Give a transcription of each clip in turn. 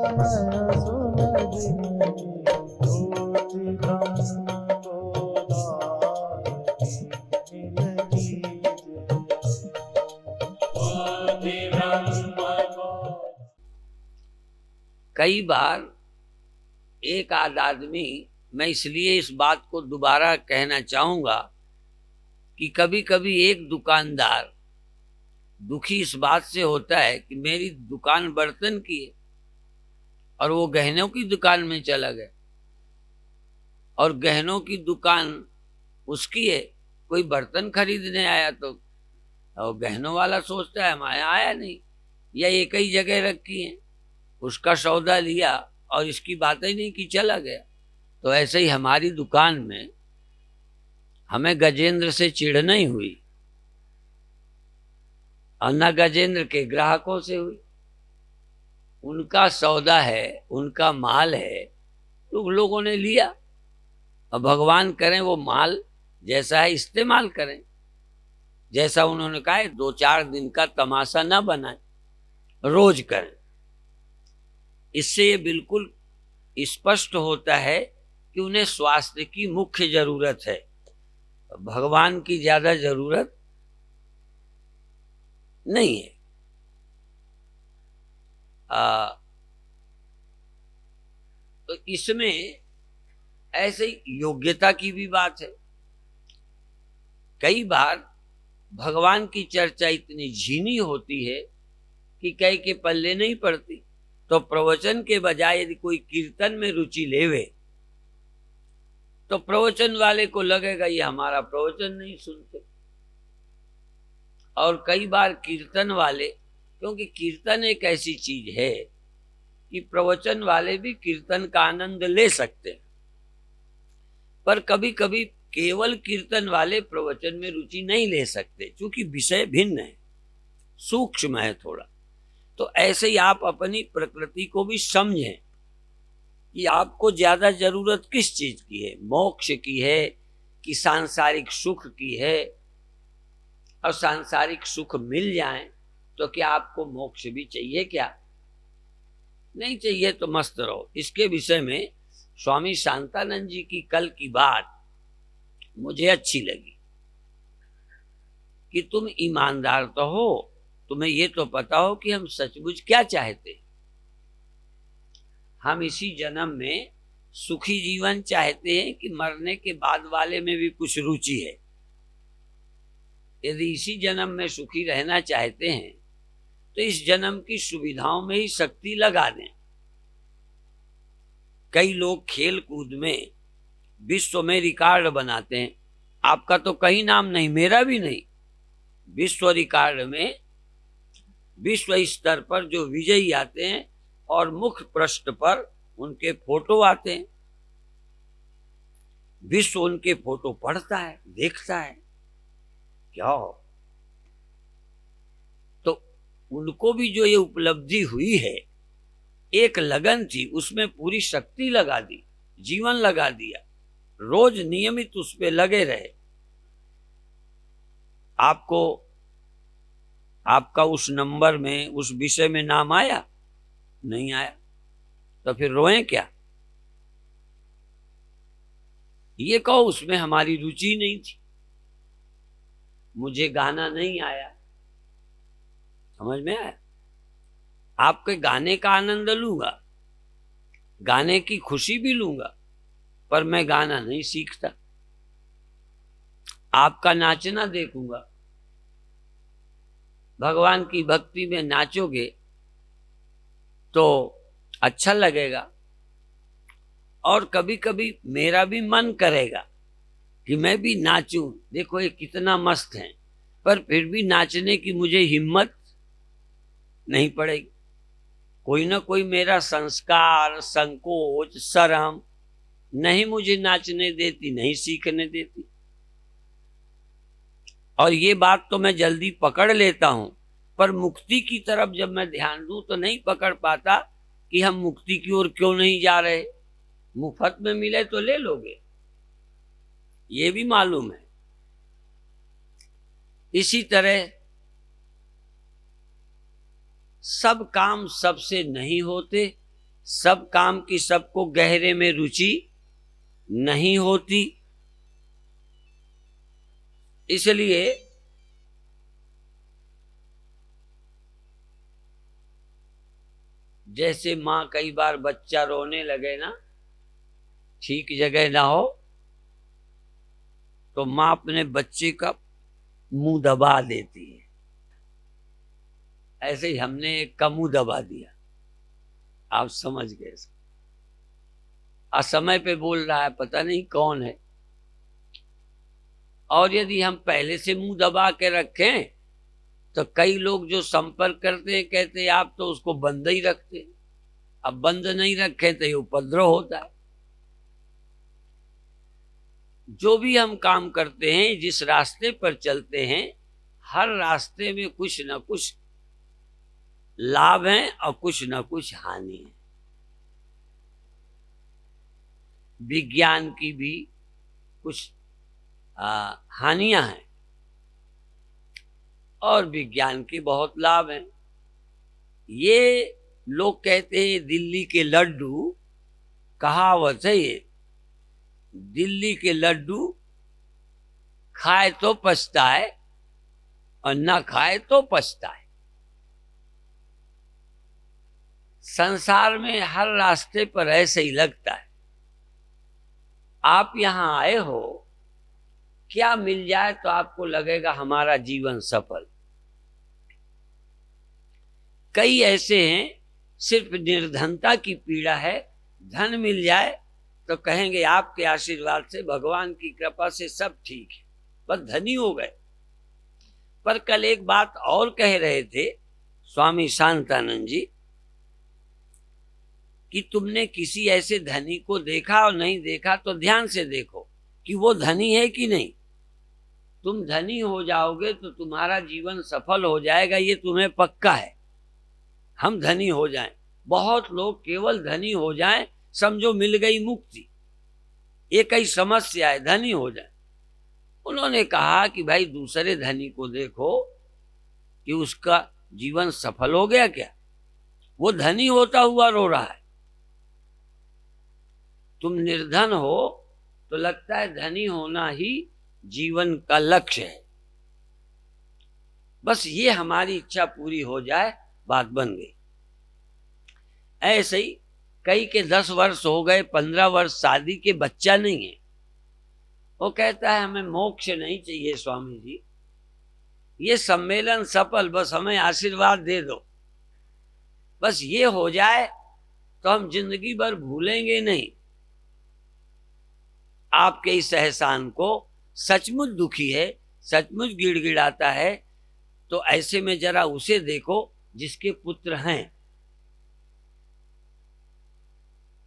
नयन सुलगी ज्योति ब्रह्म गोदावरी मिलगी ज्योति ब्रह्म गो। कई बार एक आध आदमी, मैं इसलिए इस बात को दोबारा कहना चाहूंगा कि कभी कभी एक दुकानदार दुखी इस बात से होता है कि मेरी दुकान बर्तन की है और वो गहनों की दुकान में चला गया, और गहनों की दुकान उसकी है, कोई बर्तन खरीदने आया तो और गहनों वाला सोचता है मैं आया नहीं, या एक ही जगह रखी है, उसका सौदा लिया और इसकी बात ही नहीं की चला गया। तो ऐसे ही हमारी दुकान में हमें गजेंद्र से चिढ़ नहीं हुई और न गजेंद्र के ग्राहकों से हुई। उनका सौदा है, उनका माल है, तो लोगों ने लिया, और भगवान करें वो माल जैसा है इस्तेमाल करें। जैसा उन्होंने कहा है 2-4 दिन का तमाशा ना बनाए, रोज करें। इससे ये बिल्कुल स्पष्ट होता है कि उन्हें स्वास्थ्य की मुख्य जरूरत है, भगवान की ज्यादा जरूरत नहीं है। तो इसमें ऐसे ही योग्यता की भी बात है। कई बार भगवान की चर्चा इतनी झीनी होती है कि कई के पल्ले नहीं पड़ती, तो प्रवचन के बजाय यदि कोई कीर्तन में रुचि लेवे तो प्रवचन वाले को लगेगा ये हमारा प्रवचन नहीं सुनते। और कई बार कीर्तन वाले, क्योंकि कीर्तन एक ऐसी चीज है कि प्रवचन वाले भी कीर्तन का आनंद ले सकते हैं, पर कभी कभी केवल कीर्तन वाले प्रवचन में रुचि नहीं ले सकते, क्योंकि विषय भिन्न है, सूक्ष्म है थोड़ा। तो ऐसे ही आप अपनी प्रकृति को भी समझें कि आपको ज्यादा जरूरत किस चीज की है, मोक्ष की है कि सांसारिक सुख की है। और सांसारिक सुख मिल जाए तो क्या आपको मोक्ष भी चाहिए? क्या नहीं चाहिए तो मस्त रहो। इसके विषय में स्वामी शांतानंद जी की कल की बात मुझे अच्छी लगी कि तुम ईमानदार तो हो, तुम्हें ये तो पता हो कि हम सचमुच क्या चाहते। हम इसी जन्म में सुखी जीवन चाहते हैं कि मरने के बाद वाले में भी कुछ रुचि है। यदि इसी जन्म में सुखी रहना चाहते हैं तो इस जन्म की सुविधाओं में ही शक्ति लगा दें। कई लोग खेल कूद में विश्व में रिकॉर्ड बनाते हैं, आपका तो कहीं नाम नहीं, मेरा भी नहीं। विश्व रिकॉर्ड में विश्व स्तर पर जो विजयी आते हैं और मुख्य पृष्ठ पर उनके फोटो आते हैं, विश्व उनके फोटो पढ़ता है, देखता है। क्या हो तो उनको भी जो ये उपलब्धि हुई है, एक लगन थी, उसमें पूरी शक्ति लगा दी, जीवन लगा दिया, रोज नियमित उस पे लगे रहे। आपको आपका उस नंबर में, उस विषय में नाम आया? नहीं आया, तो फिर रोए क्या? ये कहो उसमें हमारी रुचि नहीं थी, मुझे गाना नहीं आया। समझ में आया? आपके गाने का आनंद लूंगा, गाने की खुशी भी लूंगा, पर मैं गाना नहीं सीखता। आपका नाचना देखूंगा, भगवान की भक्ति में नाचोगे तो अच्छा लगेगा, और कभी कभी मेरा भी मन करेगा कि मैं भी नाचूं, देखो ये कितना मस्त है, पर फिर भी नाचने की मुझे हिम्मत नहीं पड़ेगी। कोई ना कोई मेरा संस्कार, संकोच, शर्म नहीं मुझे नाचने देती, नहीं सीखने देती। और ये बात तो मैं जल्दी पकड़ लेता हूं, पर मुक्ति की तरफ जब मैं ध्यान दूं तो नहीं पकड़ पाता कि हम मुक्ति की ओर क्यों नहीं जा रहे। मुफ्त में मिले तो ले लोगे, ये भी मालूम है। इसी तरह सब काम सबसे नहीं होते, सब काम की सबको गहरे में रुचि नहीं होती। इसलिए जैसे माँ कई बार बच्चा रोने लगे ना, ठीक जगह ना हो, तो माँ अपने बच्चे का मुंह दबा देती है। ऐसे ही हमने एक का मुंह दबा दिया, आप समझ गए। असमय पे बोल रहा है, पता नहीं कौन है। और यदि हम पहले से मुंह दबा के रखें तो कई लोग जो संपर्क करते हैं कहते हैं आप तो उसको बंद ही रखते हैं। अब बंद नहीं रखें तो ये उपद्रव होता है। जो भी हम काम करते हैं, जिस रास्ते पर चलते हैं, हर रास्ते में कुछ न कुछ लाभ है और कुछ न कुछ हानि है। विज्ञान की भी कुछ हानियां हैं और विज्ञान के बहुत लाभ हैं। ये लोग कहते हैं दिल्ली के लड्डू, कहावत है ये, दिल्ली के लड्डू खाए तो पछताए और ना खाए तो पछताए। संसार में हर रास्ते पर ऐसे ही लगता है। आप यहां आए हो, क्या मिल जाए तो आपको लगेगा हमारा जीवन सफल। कई ऐसे हैं सिर्फ निर्धनता की पीड़ा है, धन मिल जाए तो कहेंगे आपके आशीर्वाद से, भगवान की कृपा से सब ठीक है, बस धनी हो गए। पर कल एक बात और कह रहे थे स्वामी शांतानंद जी कि तुमने किसी ऐसे धनी को देखा और नहीं देखा तो ध्यान से देखो कि वो धनी है कि नहीं। तुम धनी हो जाओगे तो तुम्हारा जीवन सफल हो जाएगा, ये तुम्हें पक्का है। हम धनी हो जाएं, बहुत लोग केवल धनी हो जाएं समझो मिल गई मुक्ति, ये कई समस्या है, धनी हो जाए। उन्होंने कहा कि भाई दूसरे धनी को देखो कि उसका जीवन सफल हो गया क्या, वो धनी होता हुआ रो रहा है। तुम निर्धन हो तो लगता है धनी होना ही जीवन का लक्ष्य है। बस ये हमारी इच्छा पूरी हो जाए, बात बन गई। ऐसे ही कई के 10 वर्ष हो गए, 15 वर्ष शादी के, बच्चा नहीं है। वो कहता है हमें मोक्ष नहीं चाहिए स्वामी जी, ये सम्मेलन सफल, बस हमें आशीर्वाद दे दो, बस ये हो जाए तो हम जिंदगी भर भूलेंगे नहीं आपके इस एहसान को। सचमुच दुखी है, सचमुच गिड़गिड़ाता है। तो ऐसे में जरा उसे देखो जिसके पुत्र हैं।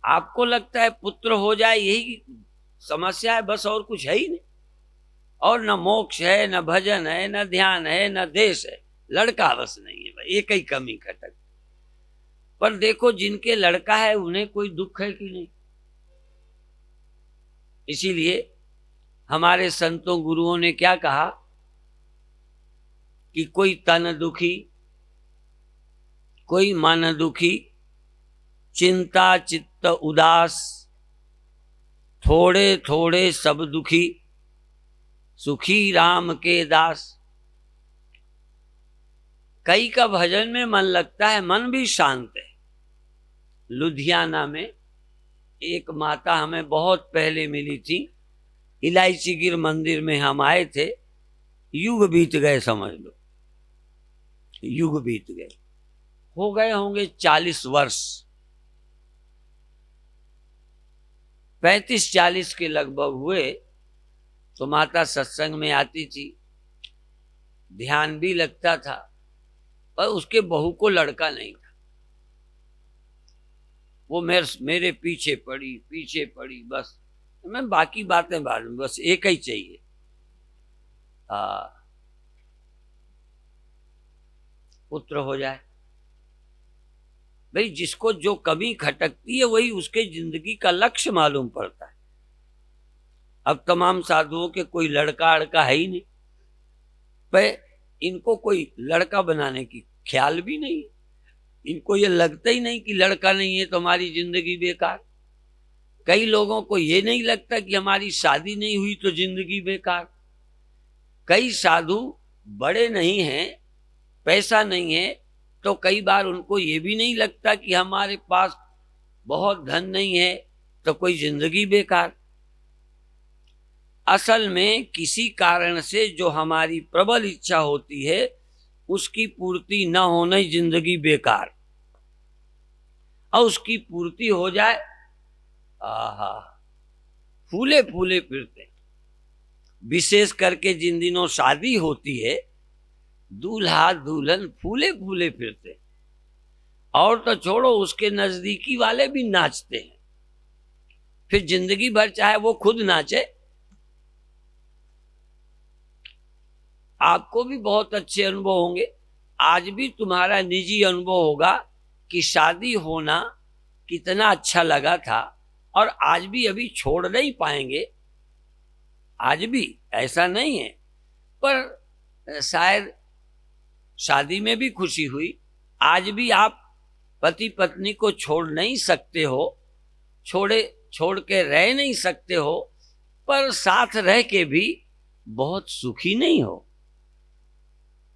आपको लगता है पुत्र हो जाए यही समस्या है, बस और कुछ है ही नहीं। और न मोक्ष है, न भजन है, न ध्यान है, न देश है, लड़का बस नहीं है भाई, एक ही कमी खटक। पर देखो जिनके लड़का है उन्हें कोई दुख है कि नहीं। इसीलिए हमारे संतों गुरुओं ने क्या कहा कि कोई तन दुखी, कोई मन दुखी, चिंता चित्त उदास, थोड़े थोड़े सब दुखी, सुखी राम के दास। कई का भजन में मन लगता है, मन भी शांत है। लुधियाना में एक माता हमें बहुत पहले मिली थी, इलायची गिर मंदिर में हम आए थे। युग बीत गए, समझ लो युग बीत गए, हो गए होंगे 40 वर्ष, 35-40 के लगभग हुए। तो माता सत्संग में आती थी, ध्यान भी लगता था, पर उसके बहू को लड़का नहीं था। वो मेरे पीछे पड़ी, बस मैं बाकी बातें बाद में, बस एक ही चाहिए। पुत्र हो जाए। भाई जिसको जो कमी खटकती है वही उसके जिंदगी का लक्ष्य मालूम पड़ता है। अब तमाम साधुओं के कोई लड़का अड़का है ही नहीं, पर इनको कोई लड़का बनाने की ख्याल भी नहीं। इनको ये लगता ही नहीं कि लड़का नहीं है तो हमारी जिंदगी बेकार। कई लोगों को ये नहीं लगता कि हमारी शादी नहीं हुई तो जिंदगी बेकार। कई साधु बड़े नहीं हैं, पैसा नहीं है, तो कई बार उनको ये भी नहीं लगता कि हमारे पास बहुत धन नहीं है तो कोई जिंदगी बेकार। असल में किसी कारण से जो हमारी प्रबल इच्छा होती है उसकी पूर्ति न होना ही जिंदगी बेकार, और उसकी पूर्ति हो जाए, आहा, फूले फूले फिरते। विशेष करके जिन दिनों शादी होती है, दूल्हा दुल्हन फूले फूले फिरते। और तो छोड़ो, उसके नजदीकी वाले भी नाचते हैं। फिर जिंदगी भर चाहे वो खुद नाचे। आपको भी बहुत अच्छे अनुभव होंगे, आज भी तुम्हारा निजी अनुभव होगा कि शादी होना कितना अच्छा लगा था, और आज भी अभी छोड़ नहीं पाएंगे। आज भी ऐसा नहीं है, पर शायद शादी में भी खुशी हुई। आज भी आप पति पत्नी को छोड़ नहीं सकते हो, छोड़ के रह नहीं सकते हो, पर साथ रह के भी बहुत सुखी नहीं हो।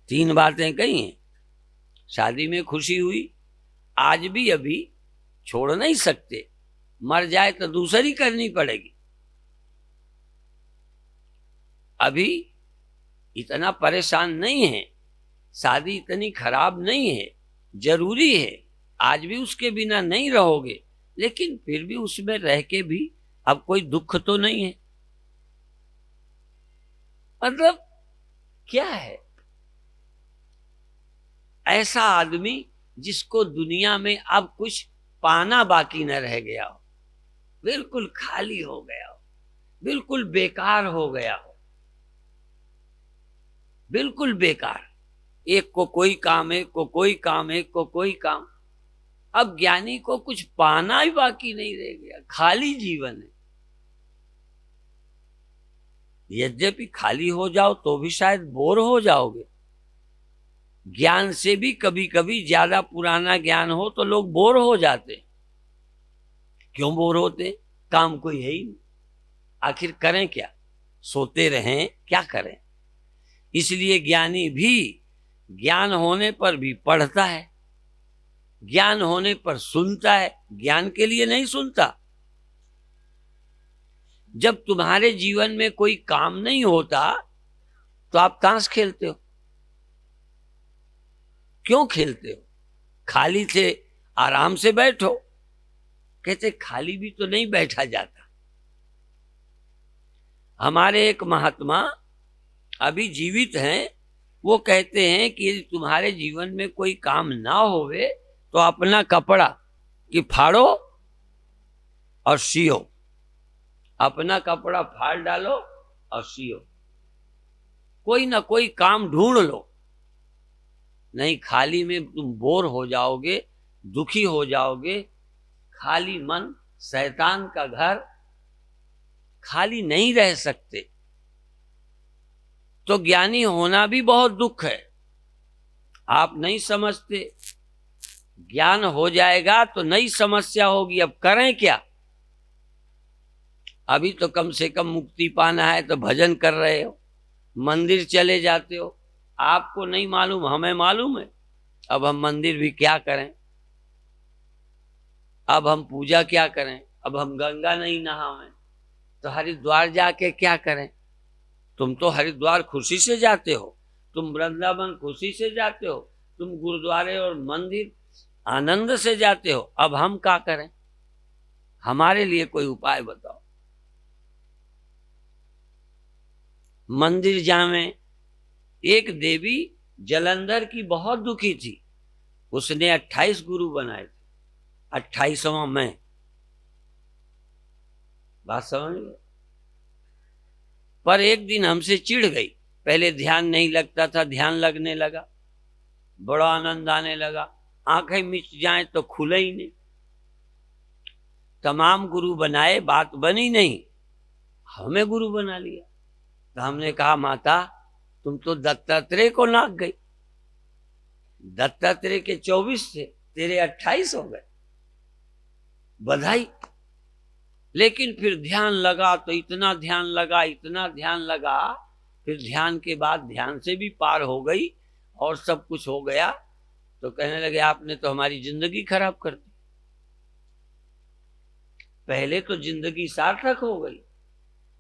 3 बातें कही हैं। शादी में खुशी हुई, आज भी अभी छोड़ नहीं सकते, मर जाए तो दूसरी करनी पड़ेगी। अभी इतना परेशान नहीं है, शादी इतनी खराब नहीं है, जरूरी है, आज भी उसके बिना नहीं रहोगे, लेकिन फिर भी उसमें रह के भी अब कोई दुख तो नहीं है। मतलब क्या है ऐसा आदमी जिसको दुनिया में अब कुछ पाना बाकी न रह गया हो, बिल्कुल खाली हो गया हो, बिल्कुल बेकार हो गया हो, बिल्कुल बेकार। एक को कोई काम, एक को कोई काम, एक को कोई काम। अब ज्ञानी को कुछ पाना ही बाकी नहीं रह गया, खाली जीवन है। यद्यपि खाली हो जाओ तो भी शायद बोर हो जाओगे। ज्ञान से भी कभी कभी ज्यादा पुराना ज्ञान हो तो लोग बोर हो जाते। क्यों बोर होते? काम कोई है ही नहीं, आखिर करें क्या? सोते रहें, क्या करें? इसलिए ज्ञानी भी ज्ञान होने पर भी पढ़ता है, ज्ञान होने पर सुनता है, ज्ञान के लिए नहीं सुनता। जब तुम्हारे जीवन में कोई काम नहीं होता तो आप ताश खेलते हो। क्यों खेलते हो? खाली थे, आराम से बैठो। कहते खाली भी तो नहीं बैठा जाता। हमारे एक महात्मा अभी जीवित हैं, वो कहते हैं कि यदि तुम्हारे जीवन में कोई काम ना होवे तो अपना कपड़ा कि फाड़ो और सियो। अपना कपड़ा फाड़ डालो और सियो, कोई ना कोई काम ढूंढ लो। नहीं, खाली में तुम बोर हो जाओगे, दुखी हो जाओगे। खाली मन शैतान का घर, खाली नहीं रह सकते। तो ज्ञानी होना भी बहुत दुख है, आप नहीं समझते। ज्ञान हो जाएगा तो नई समस्या होगी, अब करें क्या? अभी तो कम से कम मुक्ति पाना है तो भजन कर रहे हो, मंदिर चले जाते हो। आपको नहीं मालूम, हमें मालूम है। अब हम मंदिर भी क्या करें, अब हम पूजा क्या करें, अब हम गंगा नहीं नहावें तो हरिद्वार जाके क्या करें? तुम तो हरिद्वार खुशी से जाते हो, तुम वृंदावन खुशी से जाते हो, तुम गुरुद्वारे और मंदिर आनंद से जाते हो। अब हम क्या करें? हमारे लिए कोई उपाय बताओ। मंदिर जावें। एक देवी जलंधर की बहुत दुखी थी, उसने 28 गुरु बनाए थे। 28वां मैं, बात समझ गए? पर एक दिन हमसे चिढ़ गई। पहले ध्यान नहीं लगता था, ध्यान लगने लगा, बड़ा आनंद आने लगा। आंखें मिच जाएं तो खुले ही नहीं। तमाम गुरु बनाए, बात बनी नहीं, हमें गुरु बना लिया। तो हमने कहा, माता तुम तो दत्तात्रेय को नाक गई। दत्तात्रेय के 24 थे, तेरे 28 हो गए, बधाई। लेकिन फिर ध्यान लगा तो इतना ध्यान लगा, इतना ध्यान लगा, फिर ध्यान के बाद ध्यान से भी पार हो गई और सब कुछ हो गया। तो कहने लगे आपने तो हमारी जिंदगी खराब कर दी। पहले तो जिंदगी सार्थक हो गई,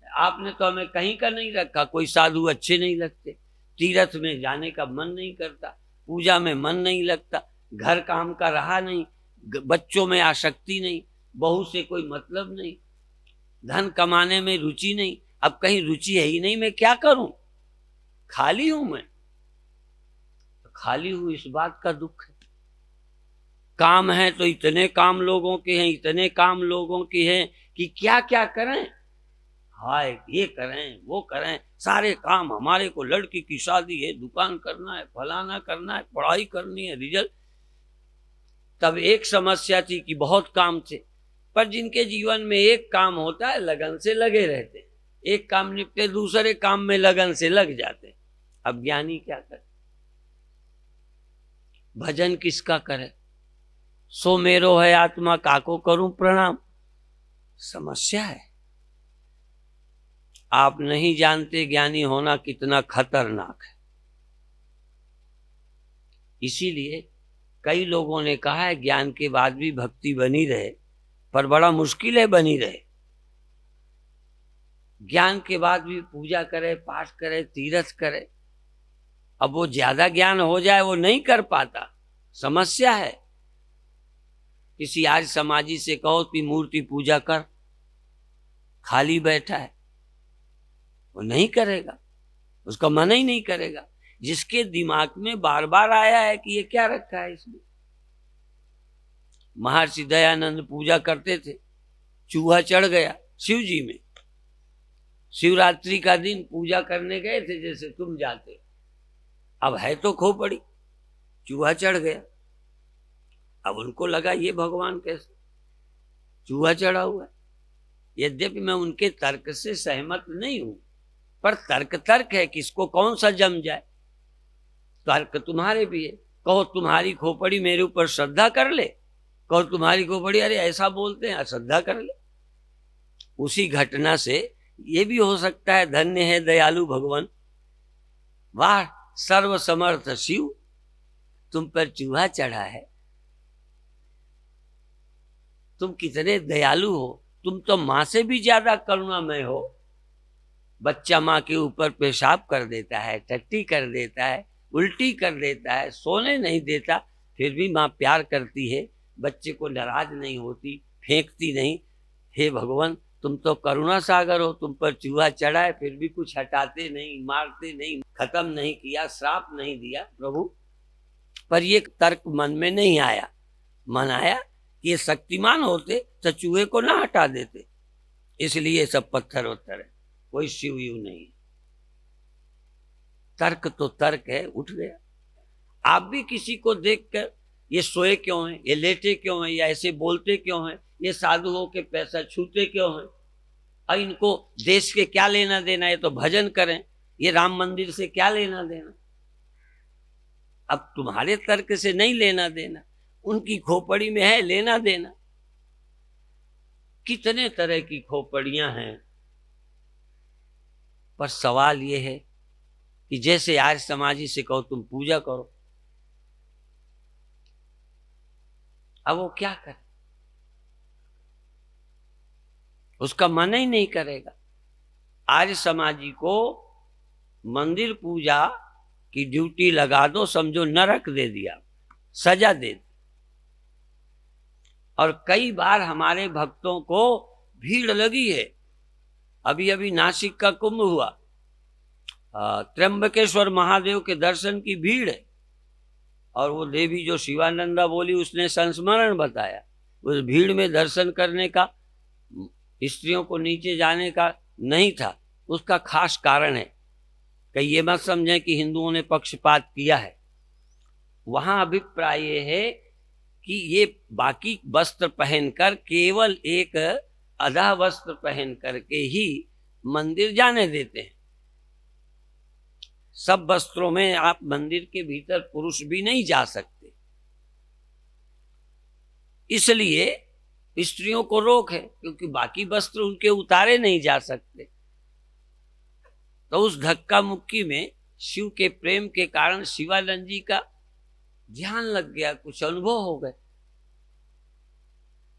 आपने तो हमें कहीं का नहीं रखा, कोई साधु अच्छे नहीं लगते, तीर्थ में जाने का मन नहीं करता, पूजा में मन नहीं लगता, घर काम का रहा नहीं, बच्चों में आसक्ति नहीं, बहू से कोई मतलब नहीं, धन कमाने में रुचि नहीं। अब कहीं रुचि है ही नहीं, मैं क्या करूं, खाली हूं मैं। खाली हूं इस बात का दुख है। काम है तो इतने काम लोगों के हैं, इतने काम लोगों के हैं कि क्या क्या करें, हाय ये करें वो करें, सारे काम हमारे को, लड़की की शादी है, दुकान करना है, फलाना करना है, पढ़ाई करनी है, रिजल्ट। तब एक समस्या थी कि बहुत काम थे, पर जिनके जीवन में एक काम होता है लगन से लगे रहते हैं, एक काम निपटे दूसरे काम में लगन से लग जाते हैं। अब ज्ञानी क्या करे, भजन किसका करे, सो मेरो है आत्मा काको करूं प्रणाम। समस्या है। आप नहीं जानते ज्ञानी होना कितना खतरनाक है। इसीलिए कई लोगों ने कहा है ज्ञान के बाद भी भक्ति बनी रहे, पर बड़ा मुश्किल है बनी रहे। ज्ञान के बाद भी पूजा करे, पाठ करे, तीर्थ करे, अब वो ज्यादा ज्ञान हो जाए वो नहीं कर पाता, समस्या है। किसी आज समाजी से कहो कि मूर्ति पूजा कर, खाली बैठा है, वो नहीं करेगा, उसका मन ही नहीं करेगा। जिसके दिमाग में बार बार आया है कि ये क्या रखा है इसमें। महर्षि दयानंद पूजा करते थे, चूहा चढ़ गया शिव जी में, शिवरात्रि का दिन पूजा करने गए थे जैसे तुम जाते, अब है तो खोपड़ी, चूहा चढ़ गया। अब उनको लगा ये भगवान कैसे, चूहा चढ़ा हुआ है। यद्यपि मैं उनके तर्क से सहमत नहीं हूं, पर तर्क तर्क है, किसको कौन सा जम जाए। तर्क तुम्हारे भी है, कहो तुम्हारी खोपड़ी मेरे ऊपर श्रद्धा कर ले, कहो तुम्हारी खोपड़ी अरे ऐसा बोलते हैं श्रद्धा कर ले। उसी घटना से ये भी हो सकता है धन्य है दयालु भगवान, वाह सर्व समर्थ शिव, तुम पर चूहा चढ़ा है, तुम कितने दयालु हो, तुम तो मां से भी ज्यादा करुणामय हो। बच्चा मां के ऊपर पेशाब कर देता है, टट्टी कर देता है, उल्टी कर देता है, सोने नहीं देता, फिर भी मां प्यार करती है, बच्चे को नाराज नहीं होती, फेंकती नहीं। हे भगवान तुम तो करुणा सागर हो, तुम पर चूहा चढ़ा है फिर भी कुछ हटाते नहीं, मारते नहीं, खत्म नहीं किया, श्राप नहीं दिया प्रभु। पर ये तर्क मन में नहीं आया, मन आया कि ये शक्तिमान होते तो चूहे को ना हटा देते, इसलिए सब पत्थर उत्तर है, कोई शिव यू नहीं। तर्क तो तर्क है, उठ गया। आप भी किसी को देखकर ये सोए क्यों हैं, ये लेटे क्यों हैं, या ऐसे बोलते क्यों हैं, ये साधुओं के पैसा छूते क्यों हैं, और इनको देश के क्या लेना देना, ये तो भजन करें, ये राम मंदिर से क्या लेना देना। अब तुम्हारे तर्क से नहीं लेना देना, उनकी खोपड़ी में है लेना देना। कितने तरह की खोपड़ियां हैं, पर सवाल यह है कि जैसे आर्य समाजी से कहो तुम पूजा करो, अब वो क्या करे, उसका मन ही नहीं करेगा। आर्य समाजी को मंदिर पूजा की ड्यूटी लगा दो, समझो नरक दे दिया, सजा दे दी। और कई बार हमारे भक्तों को भीड़ लगी है, अभी अभी नासिक का कुंभ हुआ, त्र्यंबकेश्वर महादेव के दर्शन की भीड़ है, और वो देवी जो शिवानंदा बोली उसने संस्मरण बताया, उस भीड़ में दर्शन करने का, स्त्रियों को नीचे जाने का नहीं था। उसका खास कारण है, कि ये मत समझें कि हिंदुओं ने पक्षपात किया है। वहां अभिप्राय ये है कि ये बाकी वस्त्र पहनकर, केवल एक आधा वस्त्र पहन करके ही मंदिर जाने देते हैं। सब वस्त्रों में आप मंदिर के भीतर पुरुष भी नहीं जा सकते। इसलिए स्त्रियों को रोक है, क्योंकि बाकी वस्त्र उनके उतारे नहीं जा सकते। तो उस धक्का मुक्की में शिव के प्रेम के कारण शिवानंद जी का ध्यान लग गया, कुछ अनुभव हो गए।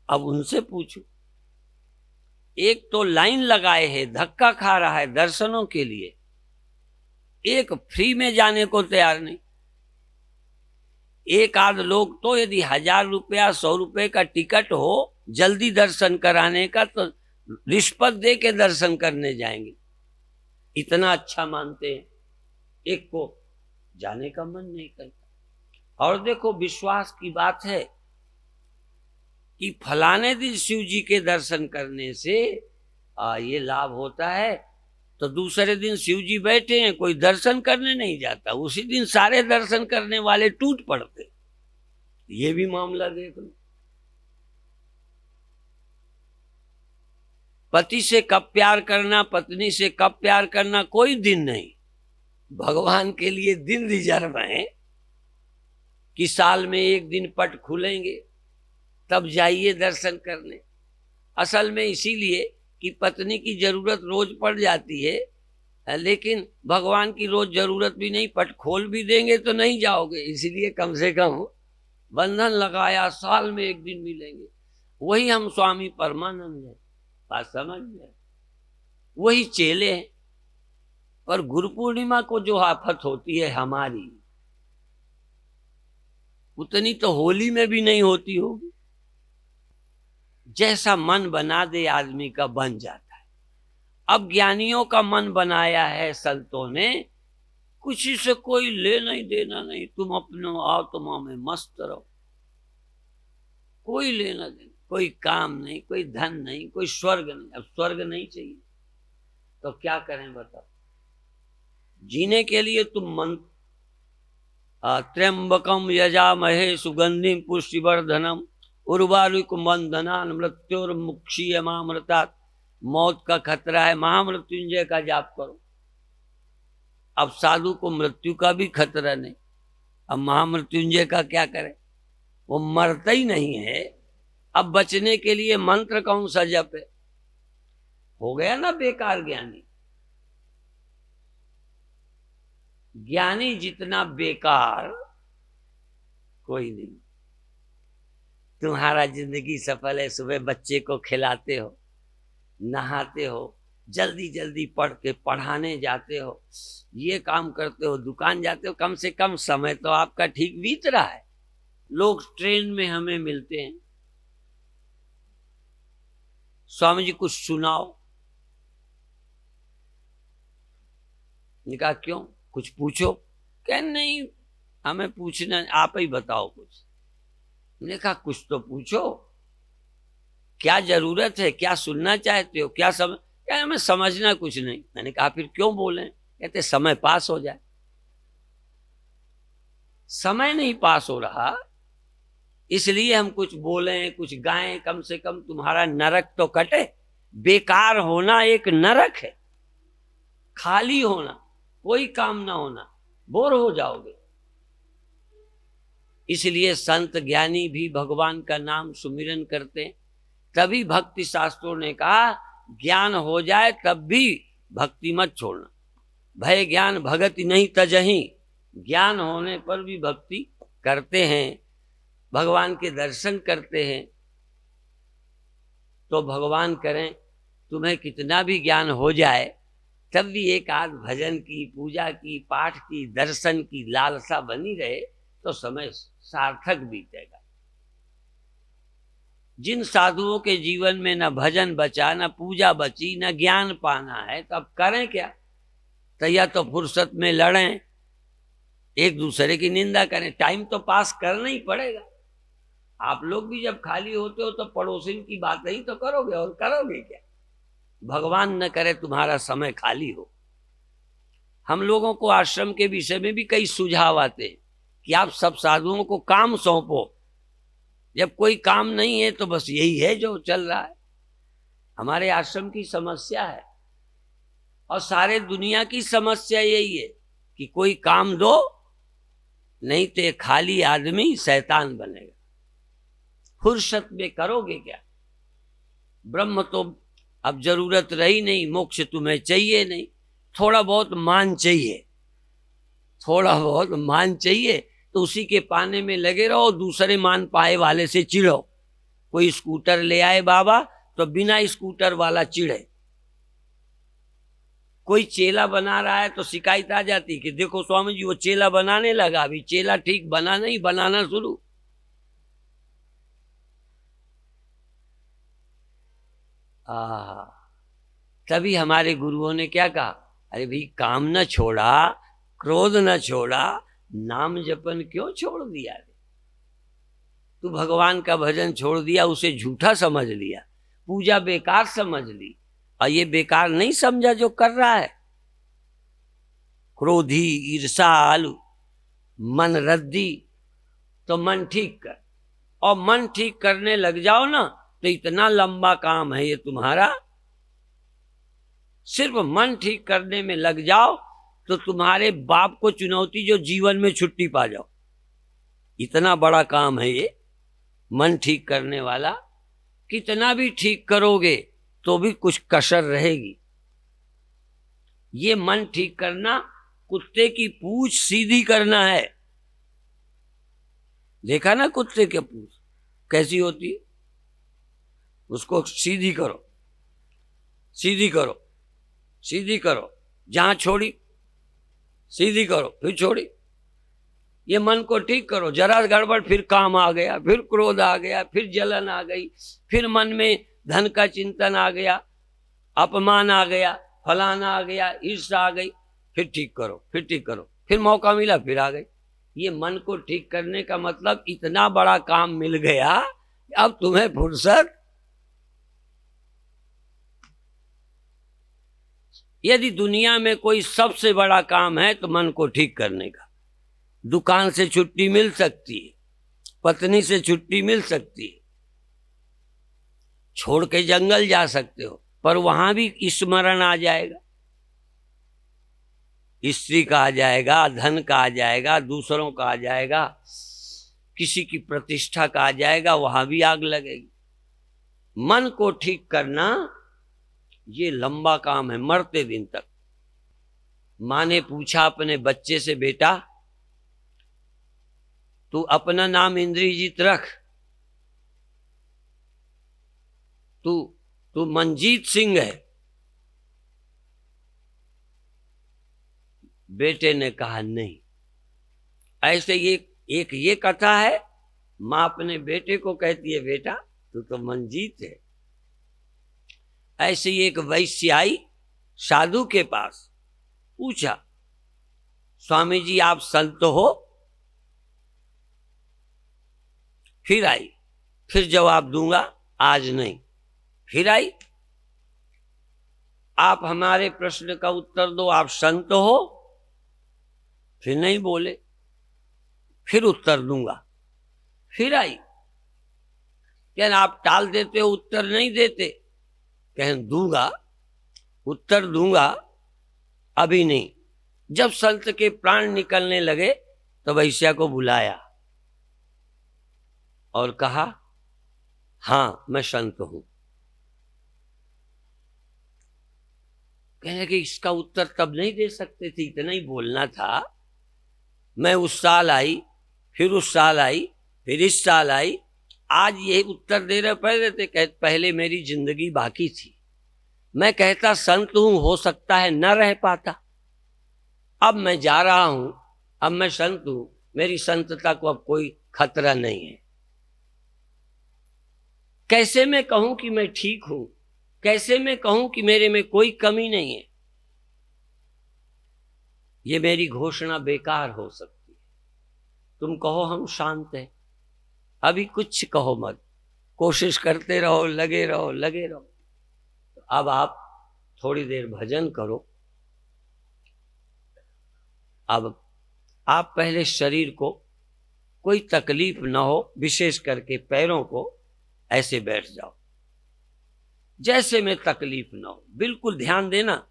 अब उनसे पूछो, एक तो लाइन लगाए है, धक्का खा रहा है दर्शनों के लिए, एक फ्री में जाने को तैयार नहीं। एक आध लोग तो यदि 1000 रुपया 100 रुपये का टिकट हो जल्दी दर्शन कराने का, तो रिश्वत दे के दर्शन करने जाएंगे, इतना अच्छा मानते हैं। एक को जाने का मन नहीं करता। और देखो, विश्वास की बात है कि फलाने दिन शिव जी के दर्शन करने से ये लाभ होता है, तो दूसरे दिन शिव जी बैठे हैं, कोई दर्शन करने नहीं जाता, उसी दिन सारे दर्शन करने वाले टूट पड़ते। ये भी मामला देख लो। पति से कब प्यार करना, पत्नी से कब प्यार करना, कोई दिन नहीं। भगवान के लिए दिन रिजर्व है कि साल में एक दिन पट खुलेंगे, तब जाइए दर्शन करने। असल में इसीलिए कि पत्नी की जरूरत रोज पड़ जाती है, लेकिन भगवान की रोज जरूरत भी नहीं, पट खोल भी देंगे तो नहीं जाओगे। इसीलिए कम से कम बंधन लगाया, साल में एक दिन मिलेंगे। वही हम स्वामी परमानंद है, बात समझ में, वही चेले हैं। पर गुरु पूर्णिमा को जो आफत होती है हमारी, उतनी तो होली में भी नहीं होती होगी। जैसा मन बना दे आदमी का बन जाता है। अब ज्ञानियों का मन बनाया है संतों ने, किसी से कोई ले नहीं देना नहीं, तुम अपने आत्मा में मस्त रहो, कोई लेना देना, कोई काम नहीं, कोई धन नहीं, कोई स्वर्ग नहीं। अब स्वर्ग नहीं चाहिए तो क्या करें बताओ। जीने के लिए तुम मंत्र त्र्यंबकम यजामहे सुगंधिम पुष्टिवर्धनम उर्वारुक मंदनान मृत्युर्मुक्षीयमामृतात्, मौत का खतरा है, महामृत्युंजय का जाप करो। अब साधु को मृत्यु का भी खतरा नहीं, अब महामृत्युंजय का क्या करें, वो मरता ही नहीं है। अब बचने के लिए मंत्र कौन सा जप है, हो गया ना बेकार ज्ञानी। ज्ञानी जितना बेकार कोई नहीं। तुम्हारा जिंदगी सफल है, सुबह बच्चे को खिलाते हो, नहाते हो, जल्दी जल्दी पढ़ के पढ़ाने जाते हो, ये काम करते हो, दुकान जाते हो, कम से कम समय तो आपका ठीक बीत रहा है। लोग ट्रेन में हमें मिलते हैं, स्वामी जी कुछ सुनाओ, निकहा क्यों, कुछ पूछो, कह नहीं हमें पूछना, आप ही बताओ कुछ। मैंने कहा कुछ तो पूछो, क्या जरूरत है, क्या सुनना चाहते हो, क्या हमें समझना कुछ नहीं। मैंने कहा फिर क्यों बोलें, कहते समय पास हो जाए। समय नहीं पास हो रहा, इसलिए हम कुछ बोलें, कुछ गाएं, कम से कम तुम्हारा नरक तो कटे। बेकार होना एक नरक है, खाली होना, कोई काम ना होना, बोर हो जाओगे। इसलिए संत ज्ञानी भी भगवान का नाम सुमिरन करते हैं। तभी भक्ति शास्त्रों ने कहा ज्ञान हो जाए तब भी भक्ति मत छोड़ना। भय ज्ञान भगति नहीं तजही, ज्ञान होने पर भी भक्ति करते हैं, भगवान के दर्शन करते हैं। तो भगवान करें तुम्हें कितना भी ज्ञान हो जाए, तब भी एक आध भजन की, पूजा की, पाठ की, दर्शन की लालसा बनी रहे तो समय सार्थक बीतेगा। जिन साधुओं के जीवन में न भजन बचा, न पूजा बची, न ज्ञान पाना है, तो अब करें क्या। तो या तो फुर्सत में लड़ें, एक दूसरे की निंदा करें, टाइम तो पास करना ही पड़ेगा। आप लोग भी जब खाली होते हो तो पड़ोसिन की बात ही तो करोगे, और करोगे क्या। भगवान न करे तुम्हारा समय खाली हो। हम लोगों को आश्रम के विषय में भी कई सुझाव आते हैं कि आप सब साधुओं को काम सौंपो, जब कोई काम नहीं है तो बस यही है जो चल रहा है। हमारे आश्रम की समस्या है और सारे दुनिया की समस्या यही है कि कोई काम दो, नहीं तो खाली आदमी शैतान बनेगा। फुर्सत में करोगे क्या? ब्रह्म तो अब जरूरत रही नहीं, मोक्ष तुम्हें चाहिए नहीं, थोड़ा बहुत मान चाहिए, थोड़ा बहुत मान चाहिए, तो उसी के पाने में लगे रहो, दूसरे मान पाए वाले से चिढ़ो। कोई स्कूटर ले आए बाबा तो बिना स्कूटर वाला चिढ़े, कोई चेला बना रहा है तो शिकायत आ जाती कि देखो स्वामी जी वो चेला बनाने लगा, अभी चेला ठीक बना नहीं, बनाना शुरू। तभी हमारे गुरुओं ने क्या कहा, अरे भाई काम न छोड़ा, क्रोध न छोड़ा, नाम जपन क्यों छोड़ दिया रे? तू भगवान का भजन छोड़ दिया, उसे झूठा समझ लिया, पूजा बेकार समझ ली, और ये बेकार नहीं समझा जो कर रहा है। क्रोधी, ईर्ष्यालु, मन रद्दी, तो मन ठीक कर, और मन ठीक करने लग जाओ ना तो इतना लंबा काम है ये तुम्हारा। सिर्फ मन ठीक करने में लग जाओ तो तुम्हारे बाप को चुनौती जो जीवन में छुट्टी पा जाओ, इतना बड़ा काम है ये मन ठीक करने वाला। कितना भी ठीक करोगे तो भी कुछ कसर रहेगी। ये मन ठीक करना कुत्ते की पूंछ सीधी करना है। देखा ना कुत्ते की पूंछ कैसी होती है? उसको सीधी करो, सीधी करो, सीधी करो, जहां छोड़ी सीधी करो, फिर छोड़ी। ये मन को ठीक करो, जरा गड़बड़ फिर काम आ गया, फिर क्रोध आ गया, फिर जलन आ गई, फिर मन में धन का चिंतन आ गया, अपमान आ गया, फलाना आ गया, ईर्ष्या आ गई, फिर ठीक करो, फिर ठीक करो, फिर मौका मिला फिर आ गई। ये मन को ठीक करने का मतलब इतना बड़ा काम मिल गया, अब तुम्हें फुर्सत। यदि दुनिया में कोई सबसे बड़ा काम है तो मन को ठीक करने का। दुकान से छुट्टी मिल सकती है, पत्नी से छुट्टी मिल सकती है, छोड़ के जंगल जा सकते हो, पर वहां भी स्मरण आ जाएगा, स्त्री का आ जाएगा, धन का आ जाएगा, दूसरों का आ जाएगा, किसी की प्रतिष्ठा का आ जाएगा, वहां भी आग लगेगी। मन को ठीक करना ये लंबा काम है, मरते दिन तक। माँ ने पूछा अपने बच्चे से, बेटा तू अपना नाम इंद्रजीत रख, तू मनजीत सिंह है। बेटे ने कहा नहीं। ऐसे एक ये कथा है, माँ अपने बेटे को कहती है, बेटा तू तो मनजीत है। ऐसे ही एक वैश्य आई साधु के पास, पूछा स्वामी जी आप संत हो? फिर आई, फिर जवाब दूंगा, आज नहीं। फिर आई, आप हमारे प्रश्न का उत्तर दो, आप संत हो? फिर नहीं बोले, फिर उत्तर दूंगा। फिर आई, क्या आप टाल देते हो, उत्तर नहीं देते? कहें दूंगा, उत्तर दूंगा, अभी नहीं। जब संत के प्राण निकलने लगे तो वैश्या को बुलाया और कहा, हाँ मैं संत हूं। कहने कि इसका उत्तर तब नहीं दे सकते थे, इतना ही बोलना था। मैं उस साल आई, फिर उस साल आई, फिर इस साल आई, आज यही उत्तर दे रहे पहले पहले मेरी जिंदगी बाकी थी। मैं कहता संत हूं, हो सकता है न रह पाता। अब मैं जा रहा हूं, अब मैं संत हूं, मेरी संतता को अब कोई खतरा नहीं है। कैसे मैं कहूं कि मैं ठीक हूं? कैसे मैं कहूं कि मेरे में कोई कमी नहीं है? ये मेरी घोषणा बेकार हो सकती है। तुम कहो हम शांत हैं, अभी कुछ कहो मत, कोशिश करते रहो, लगे रहो, लगे रहो। तो अब आप थोड़ी देर भजन करो। अब आप पहले शरीर को कोई तकलीफ न हो, विशेष करके पैरों को, ऐसे बैठ जाओ जैसे में तकलीफ न हो। बिल्कुल ध्यान देना,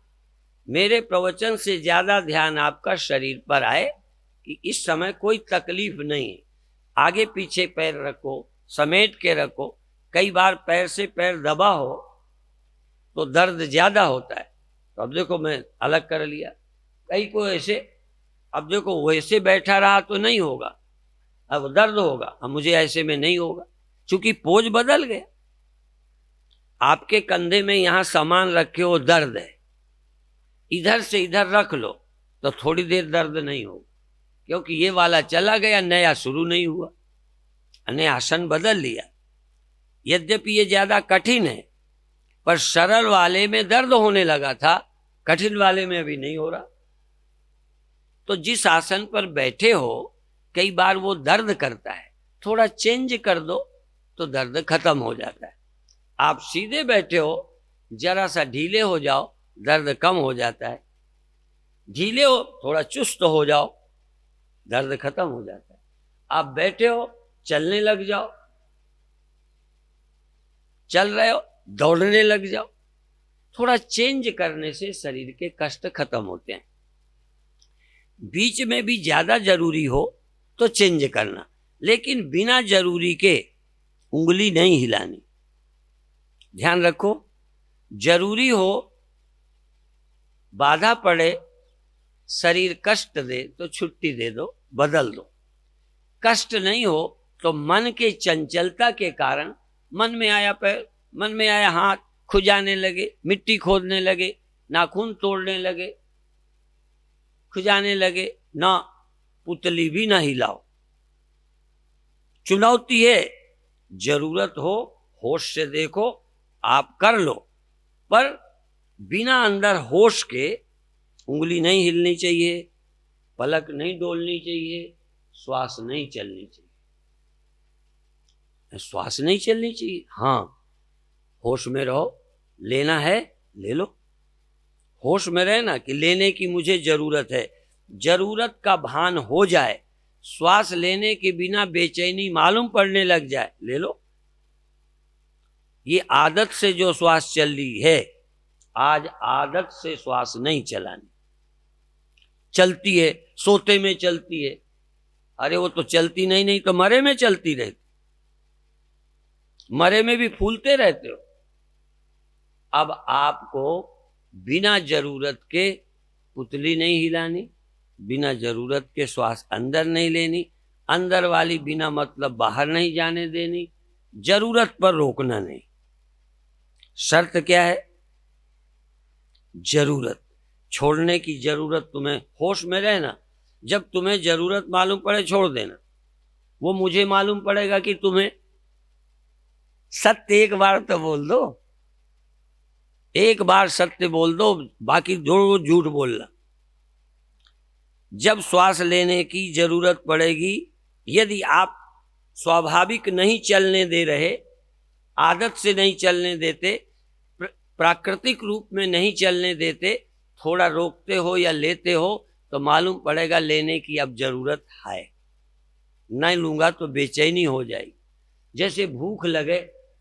मेरे प्रवचन से ज्यादा ध्यान आपका शरीर पर आए कि इस समय कोई तकलीफ नहीं है। आगे पीछे पैर रखो, समेट के रखो। कई बार पैर से पैर दबा हो तो दर्द ज्यादा होता है, तो अब देखो मैं अलग कर लिया। कई को ऐसे, अब देखो वैसे बैठा रहा तो नहीं होगा, अब दर्द होगा, अब मुझे ऐसे में नहीं होगा, क्योंकि पोज बदल गया। आपके कंधे में यहां सामान रखे हो, दर्द है, इधर से इधर रख लो तो थोड़ी देर दर्द नहीं होगा, क्योंकि ये वाला चला गया, नया शुरू नहीं हुआ, ने आसन बदल लिया। यद्यपि ये ज्यादा कठिन है, पर सरल वाले में दर्द होने लगा था, कठिन वाले में अभी नहीं हो रहा। तो जिस आसन पर बैठे हो कई बार वो दर्द करता है, थोड़ा चेंज कर दो तो दर्द खत्म हो जाता है। आप सीधे बैठे हो, जरा सा ढीले हो जाओ, दर्द कम हो जाता है। ढीले हो, थोड़ा चुस्त हो जाओ, दर्द खत्म हो जाता है। आप बैठे हो, चलने लग जाओ, चल रहे हो, दौड़ने लग जाओ। थोड़ा चेंज करने से शरीर के कष्ट खत्म होते हैं। बीच में भी ज्यादा जरूरी हो तो चेंज करना, लेकिन बिना जरूरी के उंगली नहीं हिलानी। ध्यान रखो, जरूरी हो, बाधा पड़े, शरीर कष्ट दे तो छुट्टी दे दो, बदल दो। कष्ट नहीं हो तो मन के चंचलता के कारण मन में आया पैर, मन में आया हाथ, खुजाने लगे, मिट्टी खोदने लगे, नाखून तोड़ने लगे, खुजाने लगे, ना पुतली भी ना हिलाओ। चुनौती है, जरूरत हो होश से देखो, आप कर लो, पर बिना अंदर होश के उंगली नहीं हिलनी चाहिए, पलक नहीं डोलनी चाहिए, श्वास नहीं चलनी चाहिए। श्वास नहीं चलनी चाहिए, हाँ, होश में रहो, लेना है ले लो, होश में रहना कि लेने की मुझे जरूरत है। जरूरत का भान हो जाए, श्वास लेने के बिना बेचैनी मालूम पड़ने लग जाए, ले लो। ये आदत से जो श्वास चल रही है, आज आदत से श्वास नहीं चलानी। चलती है, सोते में चलती है, अरे वो तो चलती नहीं तो मरे में चलती रहती, मरे में भी फूलते रहते हो। अब आपको बिना जरूरत के पुतली नहीं हिलानी, बिना जरूरत के श्वास अंदर नहीं लेनी, अंदर वाली बिना मतलब बाहर नहीं जाने देनी, जरूरत पर रोकना नहीं। शर्त क्या है? जरूरत छोड़ने की जरूरत, तुम्हें होश में रहना। जब तुम्हें जरूरत मालूम पड़े छोड़ देना। वो मुझे मालूम पड़ेगा कि तुम्हें, सत्य एक बार तो बोल दो, एक बार सत्य बोल दो, बाकी जो झूठ बोलना। जब श्वास लेने की जरूरत पड़ेगी, यदि आप स्वाभाविक नहीं चलने दे रहे, आदत से नहीं चलने देते, प्राकृतिक रूप में नहीं चलने देते, थोड़ा रोकते हो या लेते हो, तो मालूम पड़ेगा लेने की अब जरूरत है। नहीं लूंगा तो बेचैनी हो जाएगी। जैसे भूख लगे,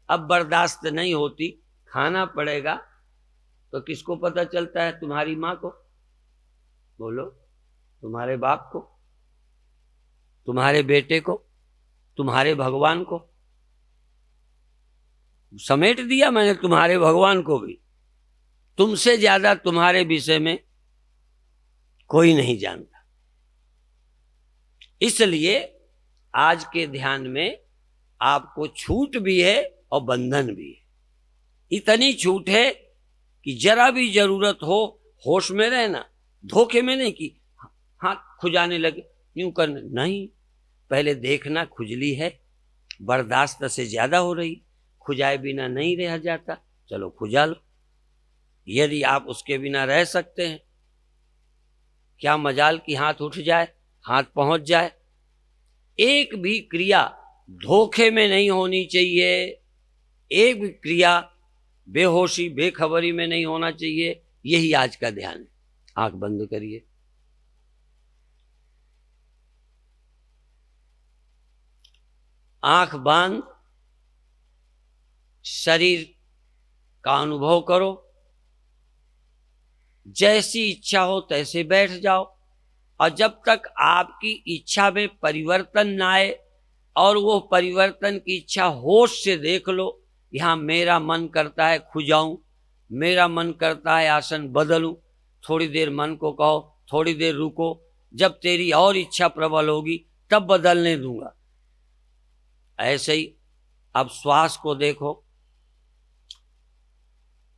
अब बर्दाश्त नहीं होती, खाना पड़ेगा, तो किसको पता चलता है? तुम्हारी माँ को, बोलो, तुम्हारे बाप को, तुम्हारे बेटे को, तुम्हारे भगवान को। समेट दिया मैंने तुम्हारे भगवान को भी। तुमसे ज्यादा तुम्हारे विषय में कोई नहीं जानता। इसलिए आज के ध्यान में आपको छूट भी है और बंधन भी है। इतनी छूट है कि जरा भी जरूरत हो होश में रहना, धोखे में नहीं कि हाथ खुजाने लगे, यूं करने नहीं। पहले देखना खुजली है, बर्दाश्त से ज्यादा हो रही, खुजाए बिना नहीं रह जाता, चलो खुजा लो। यदि आप उसके बिना रह सकते हैं, क्या मजाल कि हाथ उठ जाए, हाथ पहुंच जाए। एक भी क्रिया धोखे में नहीं होनी चाहिए, एक भी क्रिया बेहोशी बेखबरी में नहीं होना चाहिए। यही आज का ध्यान है। आंख बंद करिए, आंख बांध, शरीर का अनुभव करो। जैसी इच्छा हो तैसे बैठ जाओ, और जब तक आपकी इच्छा में परिवर्तन ना आए, और वो परिवर्तन की इच्छा होश से देख लो। यहाँ मेरा मन करता है खुजाऊं, मेरा मन करता है आसन बदलूं, थोड़ी देर मन को कहो थोड़ी देर रुको, जब तेरी और इच्छा प्रबल होगी तब बदलने दूंगा। ऐसे ही अब श्वास को देखो,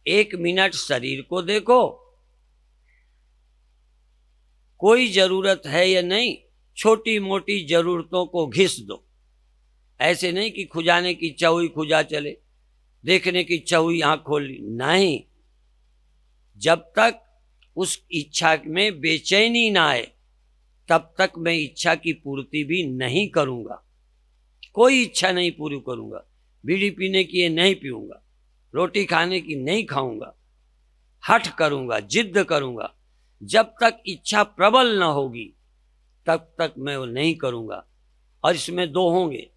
1 मिनट शरीर को देखो, कोई जरूरत है या नहीं, छोटी मोटी जरूरतों को घिस दो। ऐसे नहीं कि खुजाने की इच्छा हुई खुजा चले, देखने की इच्छा हुई आंख खोल ली, नहीं। जब तक उस इच्छा में बेचैनी ना आए तब तक मैं इच्छा की पूर्ति भी नहीं करूंगा। कोई इच्छा नहीं पूरी करूंगा। बीड़ी पीने की नहीं पीऊंगा, रोटी खाने की नहीं खाऊंगा, हठ करूंगा, जिद करूंगा। जब तक इच्छा प्रबल न होगी तब तक मैं वो नहीं करूंगा। और इसमें 2 होंगे,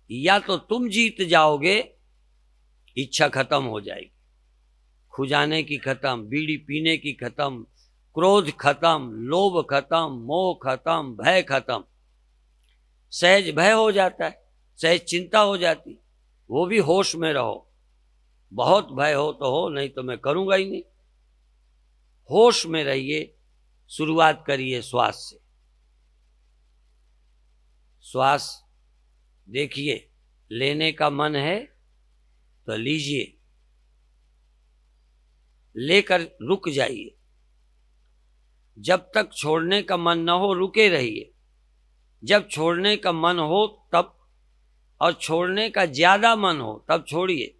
या तो तुम जीत जाओगे, इच्छा खत्म हो जाएगी, खुजाने की खत्म, बीड़ी पीने की खत्म, क्रोध खत्म, लोभ खत्म, मोह खत्म, भय खत्म। सहज भय हो जाता है, सहज चिंता हो जाती, वो भी होश में रहो। बहुत भय हो तो हो, नहीं तो मैं करूंगा ही नहीं। होश में रहिए। शुरुआत करिए श्वास से। श्वास देखिए, लेने का मन है तो लीजिए, लेकर रुक जाइए। जब तक छोड़ने का मन न हो रुके रहिए। जब छोड़ने का मन हो तब, और छोड़ने का ज्यादा मन हो तब छोड़िए।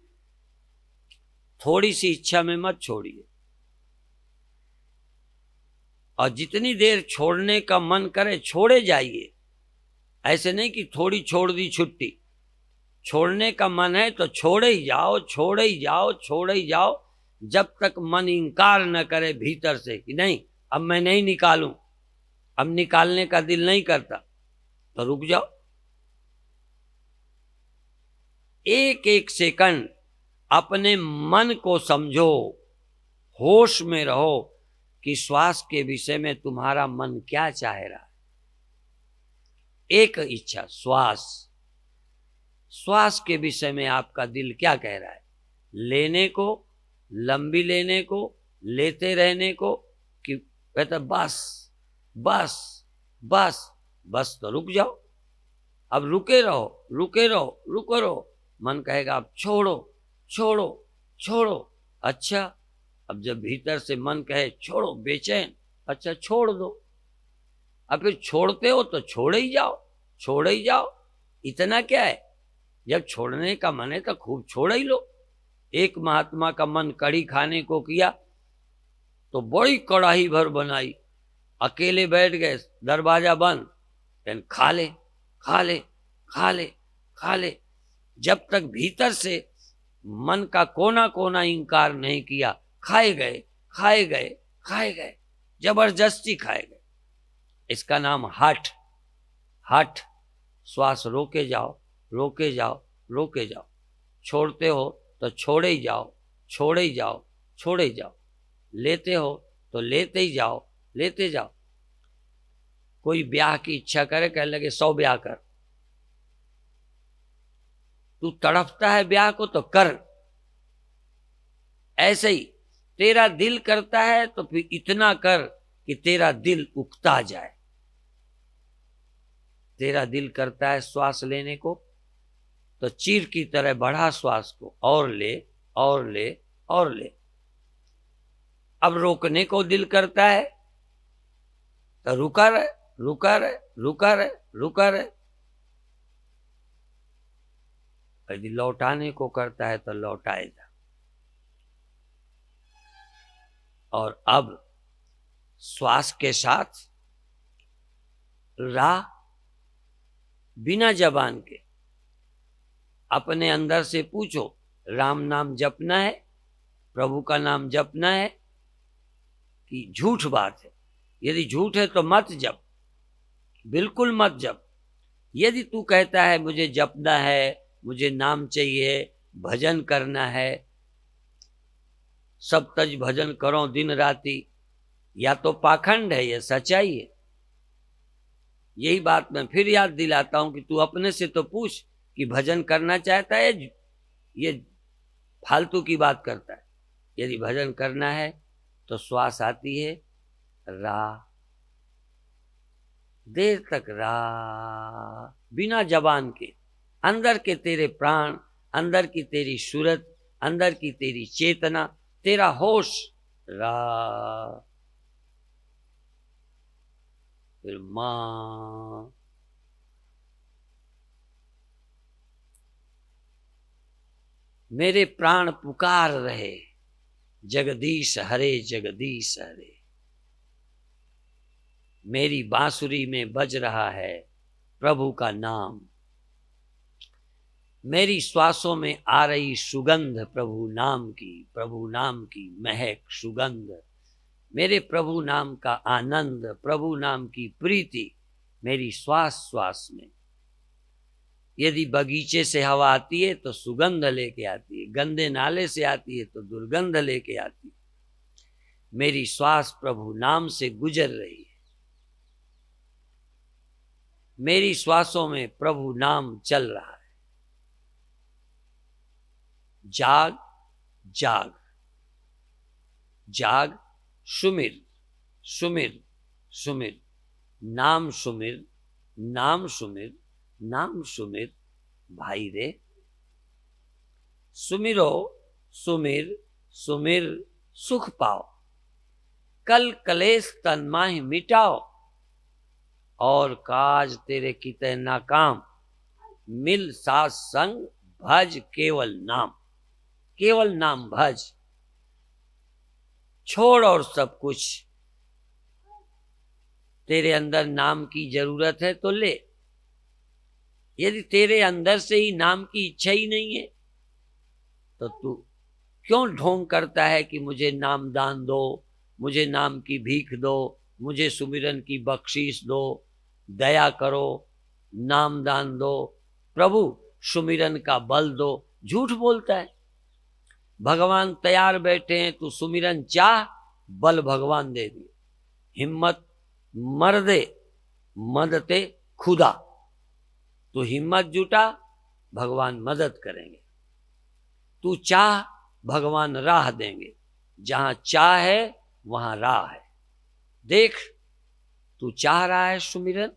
थोड़ी सी इच्छा में मत छोड़िए। और जितनी देर छोड़ने का मन करे छोड़े जाइए। ऐसे नहीं कि थोड़ी छोड़ दी छुट्टी। छोड़ने का मन है तो छोड़े ही जाओ, छोड़े ही जाओ, छोड़े ही जाओ, जब तक मन इंकार न करे भीतर से कि नहीं अब मैं नहीं निकालूं, अब निकालने का दिल नहीं करता, तो रुक जाओ। 1-1 सेकंड अपने मन को समझो, होश में रहो कि श्वास के विषय में तुम्हारा मन क्या चाह रहा है। एक इच्छा श्वास, श्वास के विषय में आपका दिल क्या कह रहा है। लेने को, लंबी लेने को, लेते रहने को, कि कहता बस बस बस बस, तो रुक जाओ। अब रुके रहो, रुके रहो, रुको रहो। मन कहेगा अब छोड़ो छोड़ो छोड़ो। अच्छा, अब जब भीतर से मन कहे छोड़ो, बेचैन, अच्छा छोड़ दो। अब फिर छोड़ते हो तो छोड़े ही जाओ, छोड़े ही जाओ। इतना क्या है, जब छोड़ने का मन है तो खूब छोड़ ही लो। एक महात्मा का मन कढ़ी खाने को किया तो बड़ी कड़ाही भर बनाई, अकेले बैठ गए, दरवाजा बंद, लेकिन खा ले खा ले खा ले खा ले। जब तक भीतर से मन का कोना कोना इंकार नहीं किया, खाए गए खाए गए खाए गए, जबरदस्ती खाए गए। इसका नाम हठ। हठ। श्वास रोके जाओ, रोके जाओ, रोके जाओ। छोड़ते हो तो छोड़े ही जाओ, छोड़े ही जाओ, छोड़े ही जाओ। लेते हो तो लेते ही जाओ, लेते जाओ। कोई ब्याह की इच्छा करे, कहने लगे 100 ब्याह कर। तू तड़पता है ब्याह को तो कर। ऐसे ही तेरा दिल करता है तो फिर इतना कर कि तेरा दिल उकता जाए। तेरा दिल करता है श्वास लेने को तो चीर की तरह बढ़ा श्वास को, और ले और ले और ले। अब रोकने को दिल करता है तो रुका रहे, रुका रहे, रुका रहे, रुका रहे। यदि लौटाने को करता है तो लौटाएगा। और अब श्वास के साथ राह बिना जबान के अपने अंदर से पूछो, राम नाम जपना है, प्रभु का नाम जपना है कि झूठ बात है। यदि झूठ है तो मत जप, बिल्कुल मत जप। यदि तू कहता है मुझे जपना है, मुझे नाम चाहिए, भजन करना है, सब तज भजन करो दिन राती, या तो पाखंड है या सच्चाई है। यही बात मैं फिर याद दिलाता हूं कि तू अपने से तो पूछ कि भजन करना चाहता है, ये फालतू की बात करता है। यदि भजन करना है तो श्वास आती है, रा, देर तक रा, बिना जबान के, अंदर के तेरे प्राण, अंदर की तेरी सूरत, अंदर की तेरी चेतना, तेरा होश, रा, फिर मां, मेरे प्राण पुकार रहे, जगदीश हरे जगदीश हरे। मेरी बांसुरी में बज रहा है प्रभु का नाम, मेरी श्वासों में आ रही सुगंध प्रभु नाम की महक सुगंध, मेरे प्रभु नाम का आनंद, प्रभु नाम की प्रीति मेरी श्वास श्वास में। यदि बगीचे से हवा आती है तो सुगंध लेके आती है, गंदे नाले से आती है तो दुर्गंध लेके आती है। मेरी श्वास प्रभु नाम से गुजर रही है, मेरी श्वासों में प्रभु नाम चल रहा है। जाग जाग जाग, सुमिर सुमिर सुमिर, नाम सुमिर नाम सुमिर नाम सुमिर, भाई रे। सुमिरो सुमिर सुमिर सुख पाओ, कल कलेश तन्माहि मिटाओ, और काज तेरे किते नाकाम, मिल साथ संग भज केवल नाम भज। छोड़ और सब कुछ, तेरे अंदर नाम की जरूरत है तो ले। यदि तेरे अंदर से ही नाम की इच्छा ही नहीं है तो तू क्यों ढोंग करता है कि मुझे नाम दान दो, मुझे नाम की भीख दो, मुझे सुमिरन की बख्शीश दो, दया करो, नाम दान दो, प्रभु सुमिरन का बल दो। झूठ बोलता है। भगवान तैयार बैठे हैं, तू सुमिरन चाह, बल भगवान दे दिए। हिम्मत मर्दे मदते खुदा, तू हिम्मत जुटा, भगवान मदद करेंगे। तू चाह, भगवान राह देंगे। जहां चाह है वहां राह है। देख, तू चाह रहा है सुमिरन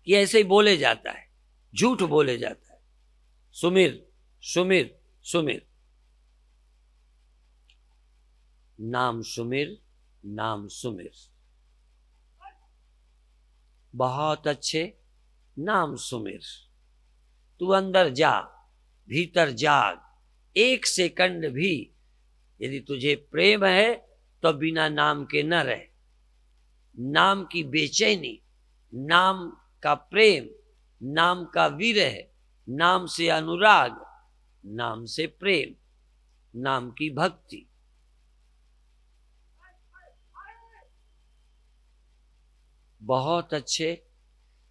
कि ऐसे ही बोले जाता है, झूठ बोले जाता है। सुमिर सुमिर सुमिर, नाम सुमिर नाम सुमिर। बहुत अच्छे, नाम सुमिर। तू अंदर जा, भीतर जाग। एक सेकंड भी यदि तुझे प्रेम है तो बिना नाम के न रहे। नाम की बेचैनी, नाम का प्रेम, नाम का विरह, नाम से अनुराग, नाम से प्रेम, नाम की भक्ति। बहुत अच्छे।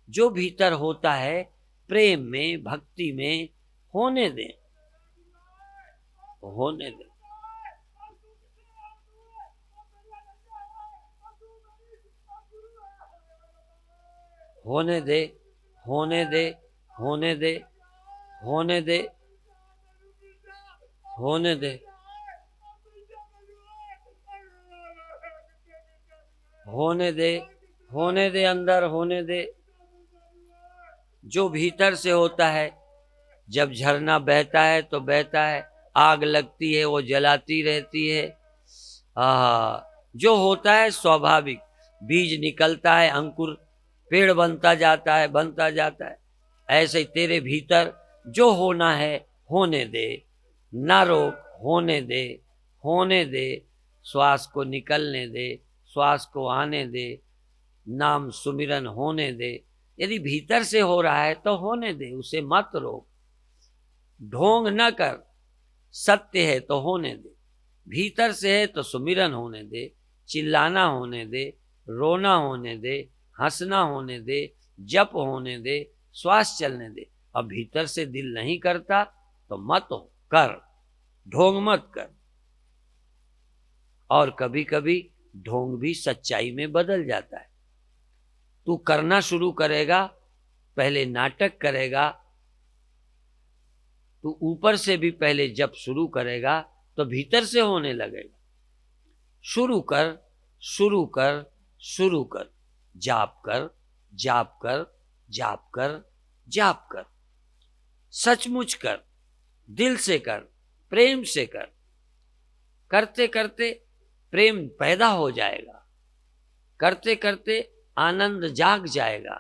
जो भीतर होता है प्रेम में, भक्ति में, होने दें, होने दें। होने दे, होने दे, होने दे, होने दे, होने दे, होने दे, होने दे, अंदर होने दे। जो भीतर से होता है, जब झरना बहता है तो बहता है, आग लगती है वो जलाती रहती है। जो होता है स्वाभाविक, बीज निकलता है, अंकुर पेड़ बनता जाता है, बनता जाता है। ऐसे ही तेरे भीतर जो होना है होने दे, ना रोक, होने दे, होने दे। श्वास को निकलने दे, श्वास को आने दे, नाम सुमिरन होने दे। यदि भीतर से हो रहा है तो होने दे, उसे मत रोक, ढोंग न कर। सत्य है तो होने दे, भीतर से है तो सुमिरन होने दे, चिल्लाना होने दे, रोना होने दे, हंसना होने दे, जप होने दे, श्वास चलने दे। अब भीतर से दिल नहीं करता तो मत हो, कर, ढोंग मत कर। और कभी कभी ढोंग भी सच्चाई में बदल जाता है। तू करना शुरू करेगा, पहले नाटक करेगा, तू ऊपर से भी पहले जब शुरू करेगा तो भीतर से होने लगेगा। शुरू कर, शुरू कर, शुरू कर, जाप कर, जाप कर, जाप कर, जाप कर, सचमुच कर, दिल से कर, प्रेम से कर। करते करते प्रेम पैदा हो जाएगा, करते करते आनंद जाग जाएगा,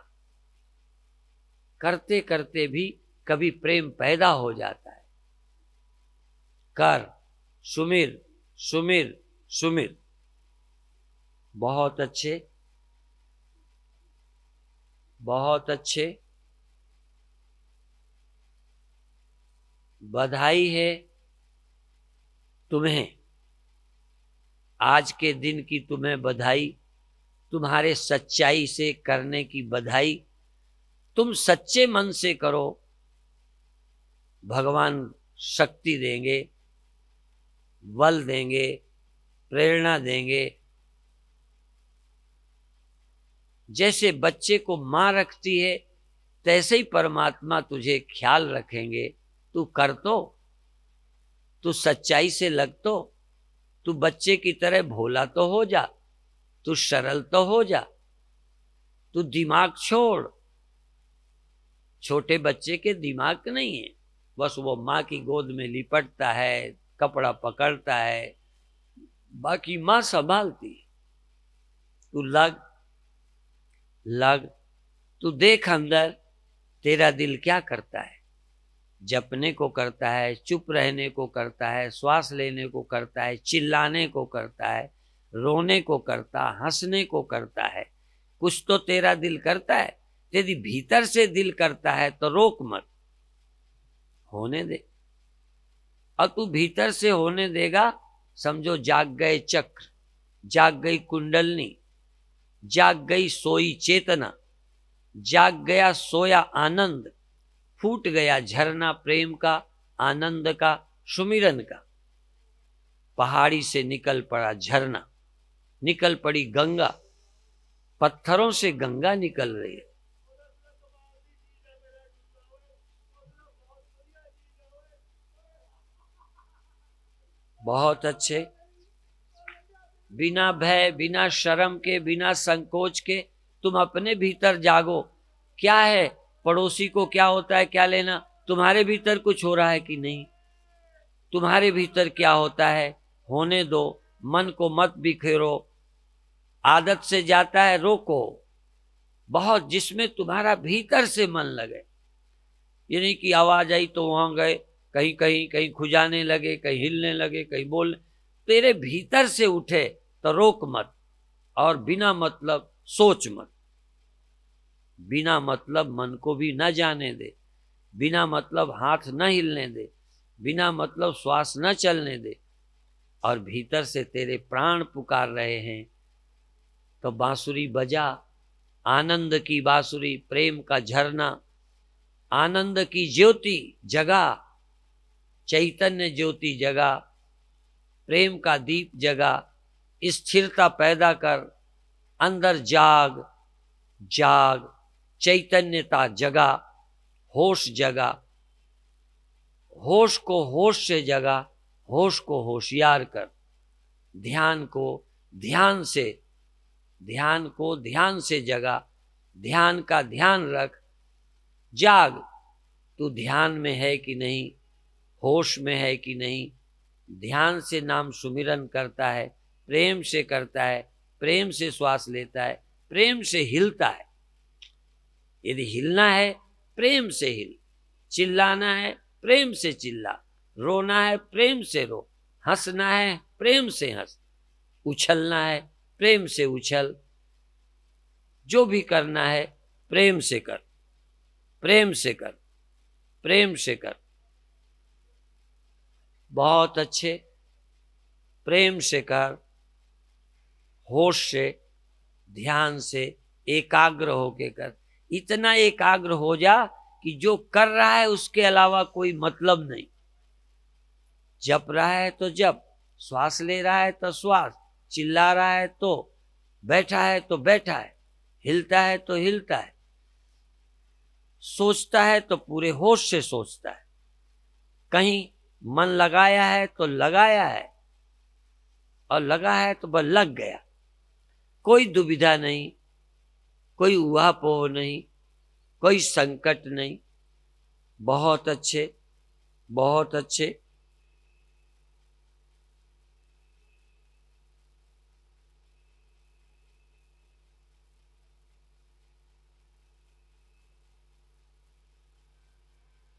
करते करते भी कभी प्रेम पैदा हो जाता है। कर, सुमिर, सुमिर, सुमिर। बहुत अच्छे, बहुत अच्छे। बधाई है तुम्हें, आज के दिन की तुम्हें बधाई, तुम्हारे सच्चाई से करने की बधाई। तुम सच्चे मन से करो, भगवान शक्ति देंगे, बल देंगे, प्रेरणा देंगे। जैसे बच्चे को माँ रखती है, तैसे ही परमात्मा तुझे ख्याल रखेंगे। तू कर तो, तू सच्चाई से लग तो, तू बच्चे की तरह भोला तो हो जा, तू सरल तो हो जा, तू दिमाग छोड़। छोटे बच्चे के दिमाग नहीं है, बस वो माँ की गोद में लिपटता है, कपड़ा पकड़ता है, बाकी माँ संभालती है। तू लग, लग, तू देख अंदर तेरा दिल क्या करता है। जपने को करता है, चुप रहने को करता है, श्वास लेने को करता है, चिल्लाने को करता है, रोने को करता, हंसने को करता है। कुछ तो तेरा दिल करता है। यदि भीतर से दिल करता है तो रोक मत, होने दे। और तू भीतर से होने देगा, समझो जाग गए चक्र, जाग गई कुंडलनी, जाग गई सोई चेतना, जाग गया सोया आनंद, फूट गया झरना प्रेम का, आनंद का, सुमिरन का। पहाड़ी से निकल पड़ा झरना, निकल पड़ी गंगा, पत्थरों से गंगा निकल रही है। बहुत अच्छे। बिना भय, बिना शर्म के, बिना संकोच के तुम अपने भीतर जागो। क्या है, पड़ोसी को क्या होता है क्या लेना, तुम्हारे भीतर कुछ हो रहा है कि नहीं। तुम्हारे भीतर क्या होता है होने दो, मन को मत बिखेरो। आदत से जाता है, रोको। बहुत जिसमें तुम्हारा भीतर से मन लगे, ये नहीं कि आवाज आई तो वहां गए, कहीं कहीं कहीं खुजाने लगे, कहीं हिलने लगे, कहीं बोलने। तेरे भीतर से उठे तो रोक मत, और बिना मतलब सोच मत। बिना मतलब मन को भी न जाने दे, बिना मतलब हाथ न हिलने दे, बिना मतलब श्वास न चलने दे। और भीतर से तेरे प्राण पुकार रहे हैं तो बांसुरी बजा, आनंद की बांसुरी, प्रेम का झरना, आनंद की ज्योति जगा, चैतन्य ज्योति जगा, प्रेम का दीप जगा। स्थिरता पैदा कर, अंदर जाग, जाग, चैतन्यता जगा, होश जगा। होश को होश से जगा, होश को होशियार कर। ध्यान को ध्यान से, ध्यान को ध्यान से जगा, ध्यान का ध्यान रख। जाग, तू ध्यान में है कि नहीं, होश में है कि नहीं। ध्यान से नाम सुमिरन करता है, प्रेम से करता है, प्रेम से श्वास लेता है, प्रेम से हिलता है। यदि हिलना है प्रेम से हिल, चिल्लाना है प्रेम से चिल्ला, रोना है प्रेम से रो, हंसना है प्रेम से हंस, उछलना है प्रेम से उछल। जो भी करना है प्रेम से कर, प्रेम से कर, प्रेम से कर। बहुत अच्छे। प्रेम से कर, होश से, ध्यान से, एकाग्र होके कर। इतना एकाग्र हो जा कि जो कर रहा है उसके अलावा कोई मतलब नहीं। जप रहा है तो जप, श्वास ले रहा है तो श्वास, चिल्ला रहा है तो, बैठा है तो बैठा है, हिलता है तो हिलता है, सोचता है तो पूरे होश से सोचता है, कहीं मन लगाया है तो लगाया है, और लगा है तो बस लग गया। कोई दुविधा नहीं, कोई उहापोह नहीं, कोई संकट नहीं। बहुत अच्छे, बहुत अच्छे।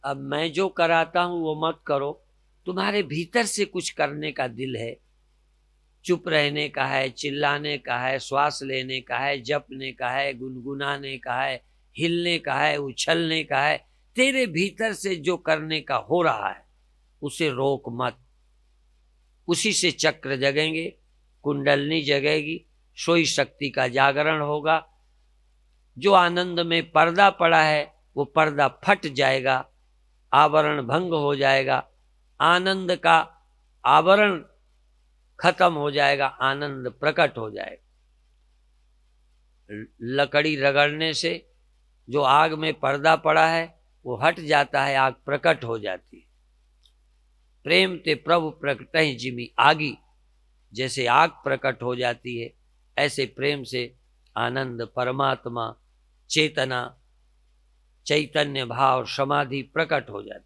अब मैं जो कराता हूं वो मत करो। तुम्हारे भीतर से कुछ करने का दिल है, चुप रहने का है, चिल्लाने का है, श्वास लेने का है, जपने का है, गुनगुनाने का है, हिलने का है, उछलने का है। तेरे भीतर से जो करने का हो रहा है उसे रोक मत। उसी से चक्र जगेंगे, कुंडलनी जगेगी, सोई शक्ति का जागरण होगा। जो आनंद में पर्दा पड़ा है वो पर्दा फट जाएगा, आवरण भंग हो जाएगा, आनंद का आवरण खत्म हो जाएगा, आनंद प्रकट हो जाएगा। लकड़ी रगड़ने से जो आग में पर्दा पड़ा है वो हट जाता है, आग प्रकट हो जाती है। प्रेम ते प्रभु प्रकट जिमी आगी, जैसे आग प्रकट हो जाती है ऐसे प्रेम से आनंद, परमात्मा, चेतना, चैतन्य भाव, समाधि प्रकट हो जाती।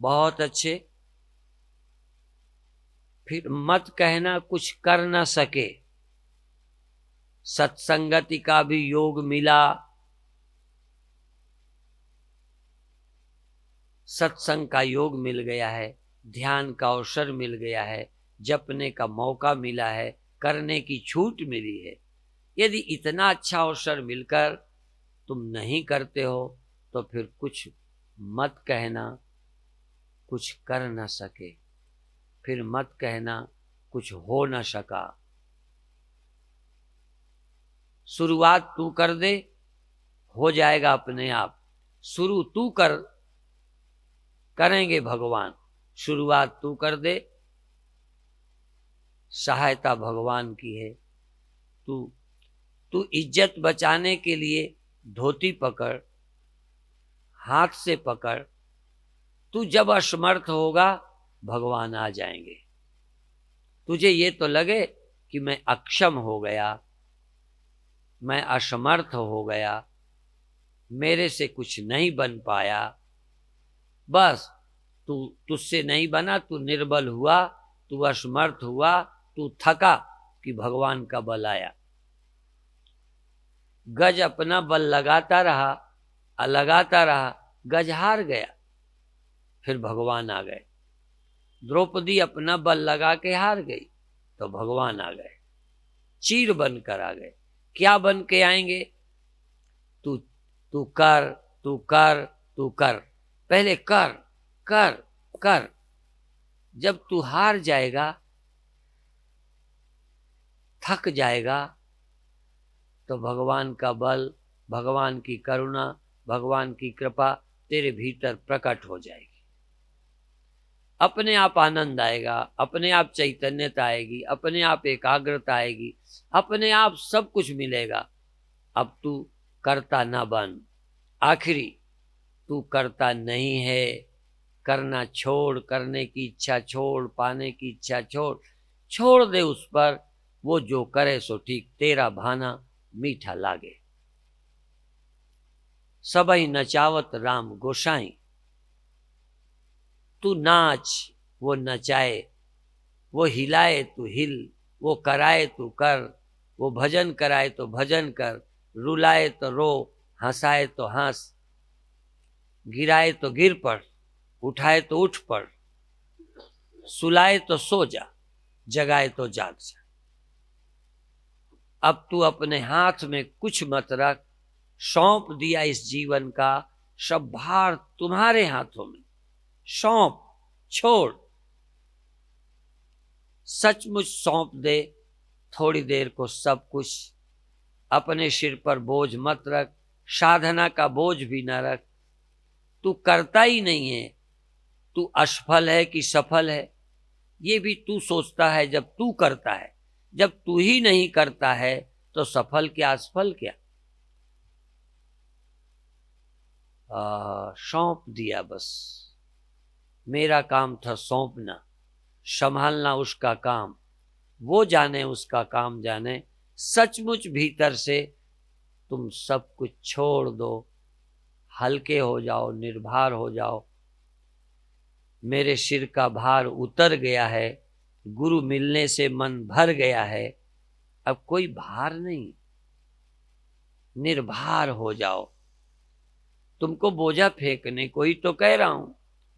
बहुत अच्छे। फिर मत कहना कुछ कर न सके। सत्संगति का भी योग मिला, सत्संग का योग मिल गया है, ध्यान का अवसर मिल गया है, जपने का मौका मिला है, करने की छूट मिली है। यदि इतना अच्छा अवसर मिलकर तुम नहीं करते हो तो फिर कुछ मत कहना कुछ कर न सके, फिर मत कहना कुछ हो न सका। शुरुआत तू कर दे, हो जाएगा अपने आप। शुरू तू कर, करेंगे भगवान। शुरुआत तू कर दे, सहायता भगवान की है। तू इज्जत बचाने के लिए धोती पकड़, हाथ से पकड़। तू जब असमर्थ होगा भगवान आ जाएंगे। तुझे ये तो लगे कि मैं अक्षम हो गया, मैं असमर्थ हो गया, मेरे से कुछ नहीं बन पाया, बस तुझसे नहीं बना, तू निर्बल हुआ, तू असमर्थ हुआ, तू थका कि भगवान का बल आया। गज अपना बल लगाता रहा, गज हार गया, फिर भगवान आ गए। द्रौपदी अपना बल लगा के हार गई तो भगवान आ गए, चीर बनकर आ गए। क्या बन के आएंगे? तू तू कर, तू कर, तू कर। पहले कर कर कर। जब तू हार जाएगा, थक जाएगा, तो भगवान का बल, भगवान की करुणा, भगवान की कृपा तेरे भीतर प्रकट हो जाएगी। अपने आप आनंद आएगा, अपने आप चैतन्यता आएगी, अपने आप एकाग्रता आएगी, अपने आप सब कुछ मिलेगा। अब तू करता ना बन। आखिरी तू करता नहीं है, करना छोड़, करने की इच्छा छोड़, पाने की इच्छा छोड़, छोड़ दे उस पर। वो जो करे सो ठीक, तेरा भाना मीठा लागे। सबई नचावत राम गोसाई। तू नाच, वो नचाए, वो हिलाए तू हिल, वो कराए तू कर, वो भजन कराए तो भजन कर, रुलाए तो रो, हंसाए तो हंस, गिराए तो गिर पड़, उठाए तो उठ पड़, सुलाए तो सो जा, जगाए तो जाग जा। अब तू अपने हाथ में कुछ मत रख, सौंप दिया इस जीवन का सब भार तुम्हारे हाथों में। सौंप, छोड़, सचमुच सौंप दे थोड़ी देर को सब कुछ। अपने सिर पर बोझ मत रख, साधना का बोझ भी न रख। तू करता ही नहीं है, तू असफल है कि सफल है ये भी तू सोचता है जब तू करता है। जब तू ही नहीं करता है तो सफल क्या असफल क्या, सौंप दिया बस। मेरा काम था सौंपना, संभालना उसका काम, वो जाने उसका काम जाने। सचमुच भीतर से तुम सब कुछ छोड़ दो, हल्के हो जाओ, निर्भर हो जाओ। मेरे सिर का भार उतर गया है, गुरु मिलने से मन भर गया है, अब कोई भार नहीं, निर्भर हो जाओ। तुमको बोझा फेंकने को ही तो कह रहा हूं,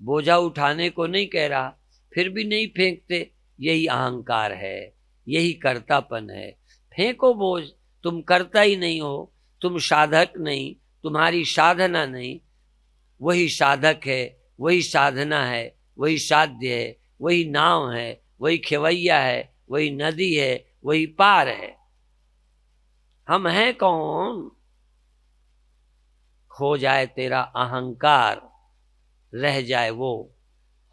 बोझा उठाने को नहीं कह रहा, फिर भी नहीं फेंकते। यही अहंकार है, यही कर्तापन है। फेंको बोझ, तुम करता ही नहीं हो, तुम साधक नहीं, तुम्हारी साधना नहीं। वही साधक है, वही साधना है, वही साध्य है, वही नाव है, वही खेवैया है, वही नदी है, वही पार है। हम हैं कौन? खो जाए तेरा अहंकार, रह जाए वो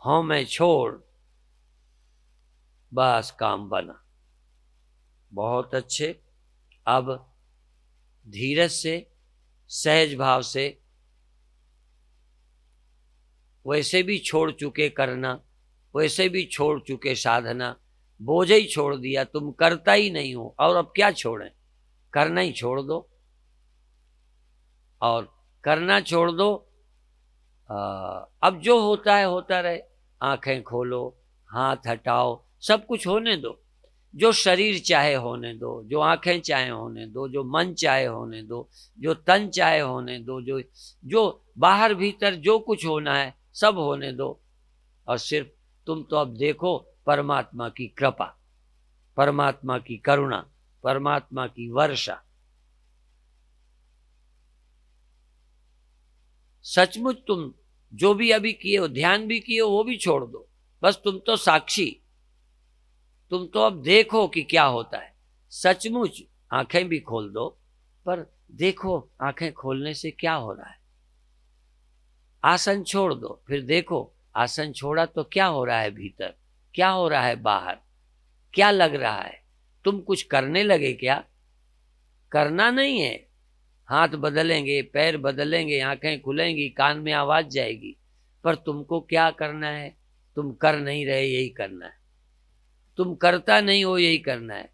हूं मैं छोड़, बस काम बना। बहुत अच्छे। अब धीरज से, सहज भाव से, वैसे भी छोड़ चुके करना, वैसे भी छोड़ चुके साधना, बोझ ही छोड़ दिया, तुम करता ही नहीं हो, और अब क्या छोड़ें? करना ही छोड़ दो, और करना छोड़ दो। अब जो होता है होता रहे। आंखें खोलो, हाथ हटाओ, सब कुछ होने दो। जो शरीर चाहे होने दो, जो आंखें चाहे होने दो, जो मन चाहे होने दो, जो तन चाहे होने दो, जो बाहर भीतर जो कुछ होना है सब होने दो। और सिर्फ तुम तो अब देखो परमात्मा की कृपा, परमात्मा की करुणा, परमात्मा की वर्षा। सचमुच तुम जो भी अभी किए हो, ध्यान भी किए हो, वो भी छोड़ दो। बस तुम तो साक्षी, तुम तो अब देखो कि क्या होता है। सचमुच आंखें भी खोल दो, पर देखो आंखें खोलने से क्या हो रहा है। आसन छोड़ दो, फिर देखो आसन छोड़ा तो क्या हो रहा है भीतर, क्या हो रहा है बाहर, क्या लग रहा है। तुम कुछ करने लगे क्या? करना नहीं है। हाथ बदलेंगे, पैर बदलेंगे, आंखें खुलेंगी, कान में आवाज जाएगी, पर तुमको क्या करना है? तुम कर नहीं रहे, यही करना है। तुम करता नहीं हो, यही करना है।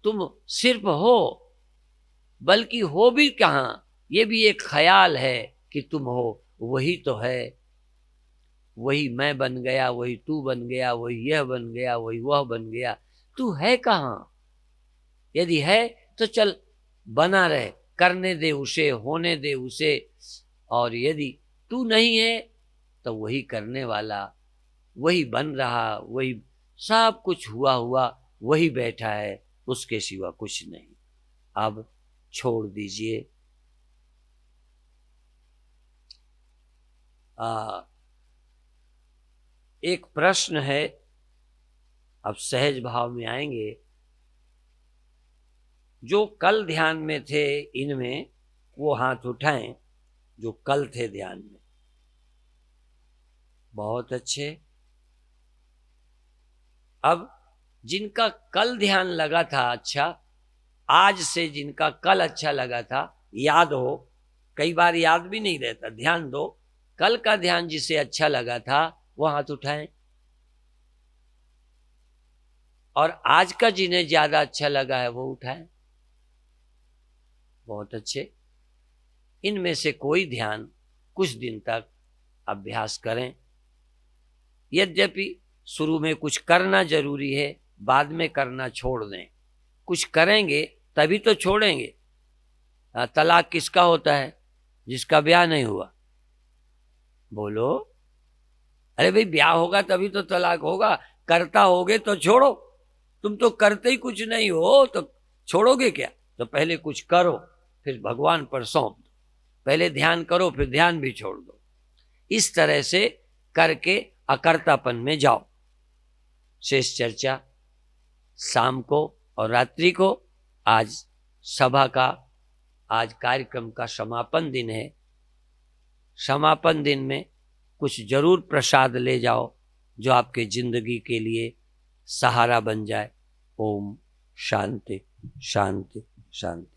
तुम सिर्फ हो, बल्कि हो भी कहां, ये भी एक ख्याल है कि तुम हो। वही तो है, वही मैं बन गया, वही तू बन गया, वही यह बन गया, वही वह बन गया। तू है कहां? यदि है तो चल बना रहे, करने दे उसे, होने दे उसे। और यदि तू नहीं है तो वही करने वाला, वही बन रहा, वही सब कुछ हुआ हुआ वही बैठा है, उसके सिवा कुछ नहीं। अब छोड़ दीजिए। एक प्रश्न है, अब सहज भाव में आएंगे। जो कल ध्यान में थे इनमें, वो हाथ उठाएं जो कल थे ध्यान में। बहुत अच्छे। अब जिनका कल ध्यान लगा था अच्छा, आज से जिनका कल अच्छा लगा था, याद हो, कई बार याद भी नहीं रहता, ध्यान दो। कल का ध्यान जिसे अच्छा लगा था वो हाथ उठाएं, और आज का जिन्हें ज्यादा अच्छा लगा है वो उठाएं। बहुत अच्छे। इनमें से कोई ध्यान कुछ दिन तक अभ्यास करें। यद्यपि शुरू में कुछ करना जरूरी है, बाद में करना छोड़ दें। कुछ करेंगे तभी तो छोड़ेंगे। तलाक किसका होता है? जिसका ब्याह नहीं हुआ। बोलो, अरे भाई ब्याह होगा तभी तो तलाक होगा। करता होगे तो छोड़ो। तुम तो करते ही कुछ नहीं हो तो छोड़ोगे क्या? तो पहले कुछ करो, फिर भगवान पर सौंप दो। पहले ध्यान करो, फिर ध्यान भी छोड़ दो। इस तरह से करके अकर्तापन में जाओ। शेष चर्चा शाम को और रात्रि को। आज सभा का, आज कार्यक्रम का समापन दिन है। समापन दिन में कुछ जरूर प्रसाद ले जाओ जो आपके जिंदगी के लिए सहारा बन जाए। ओम शांति। शांति शांति।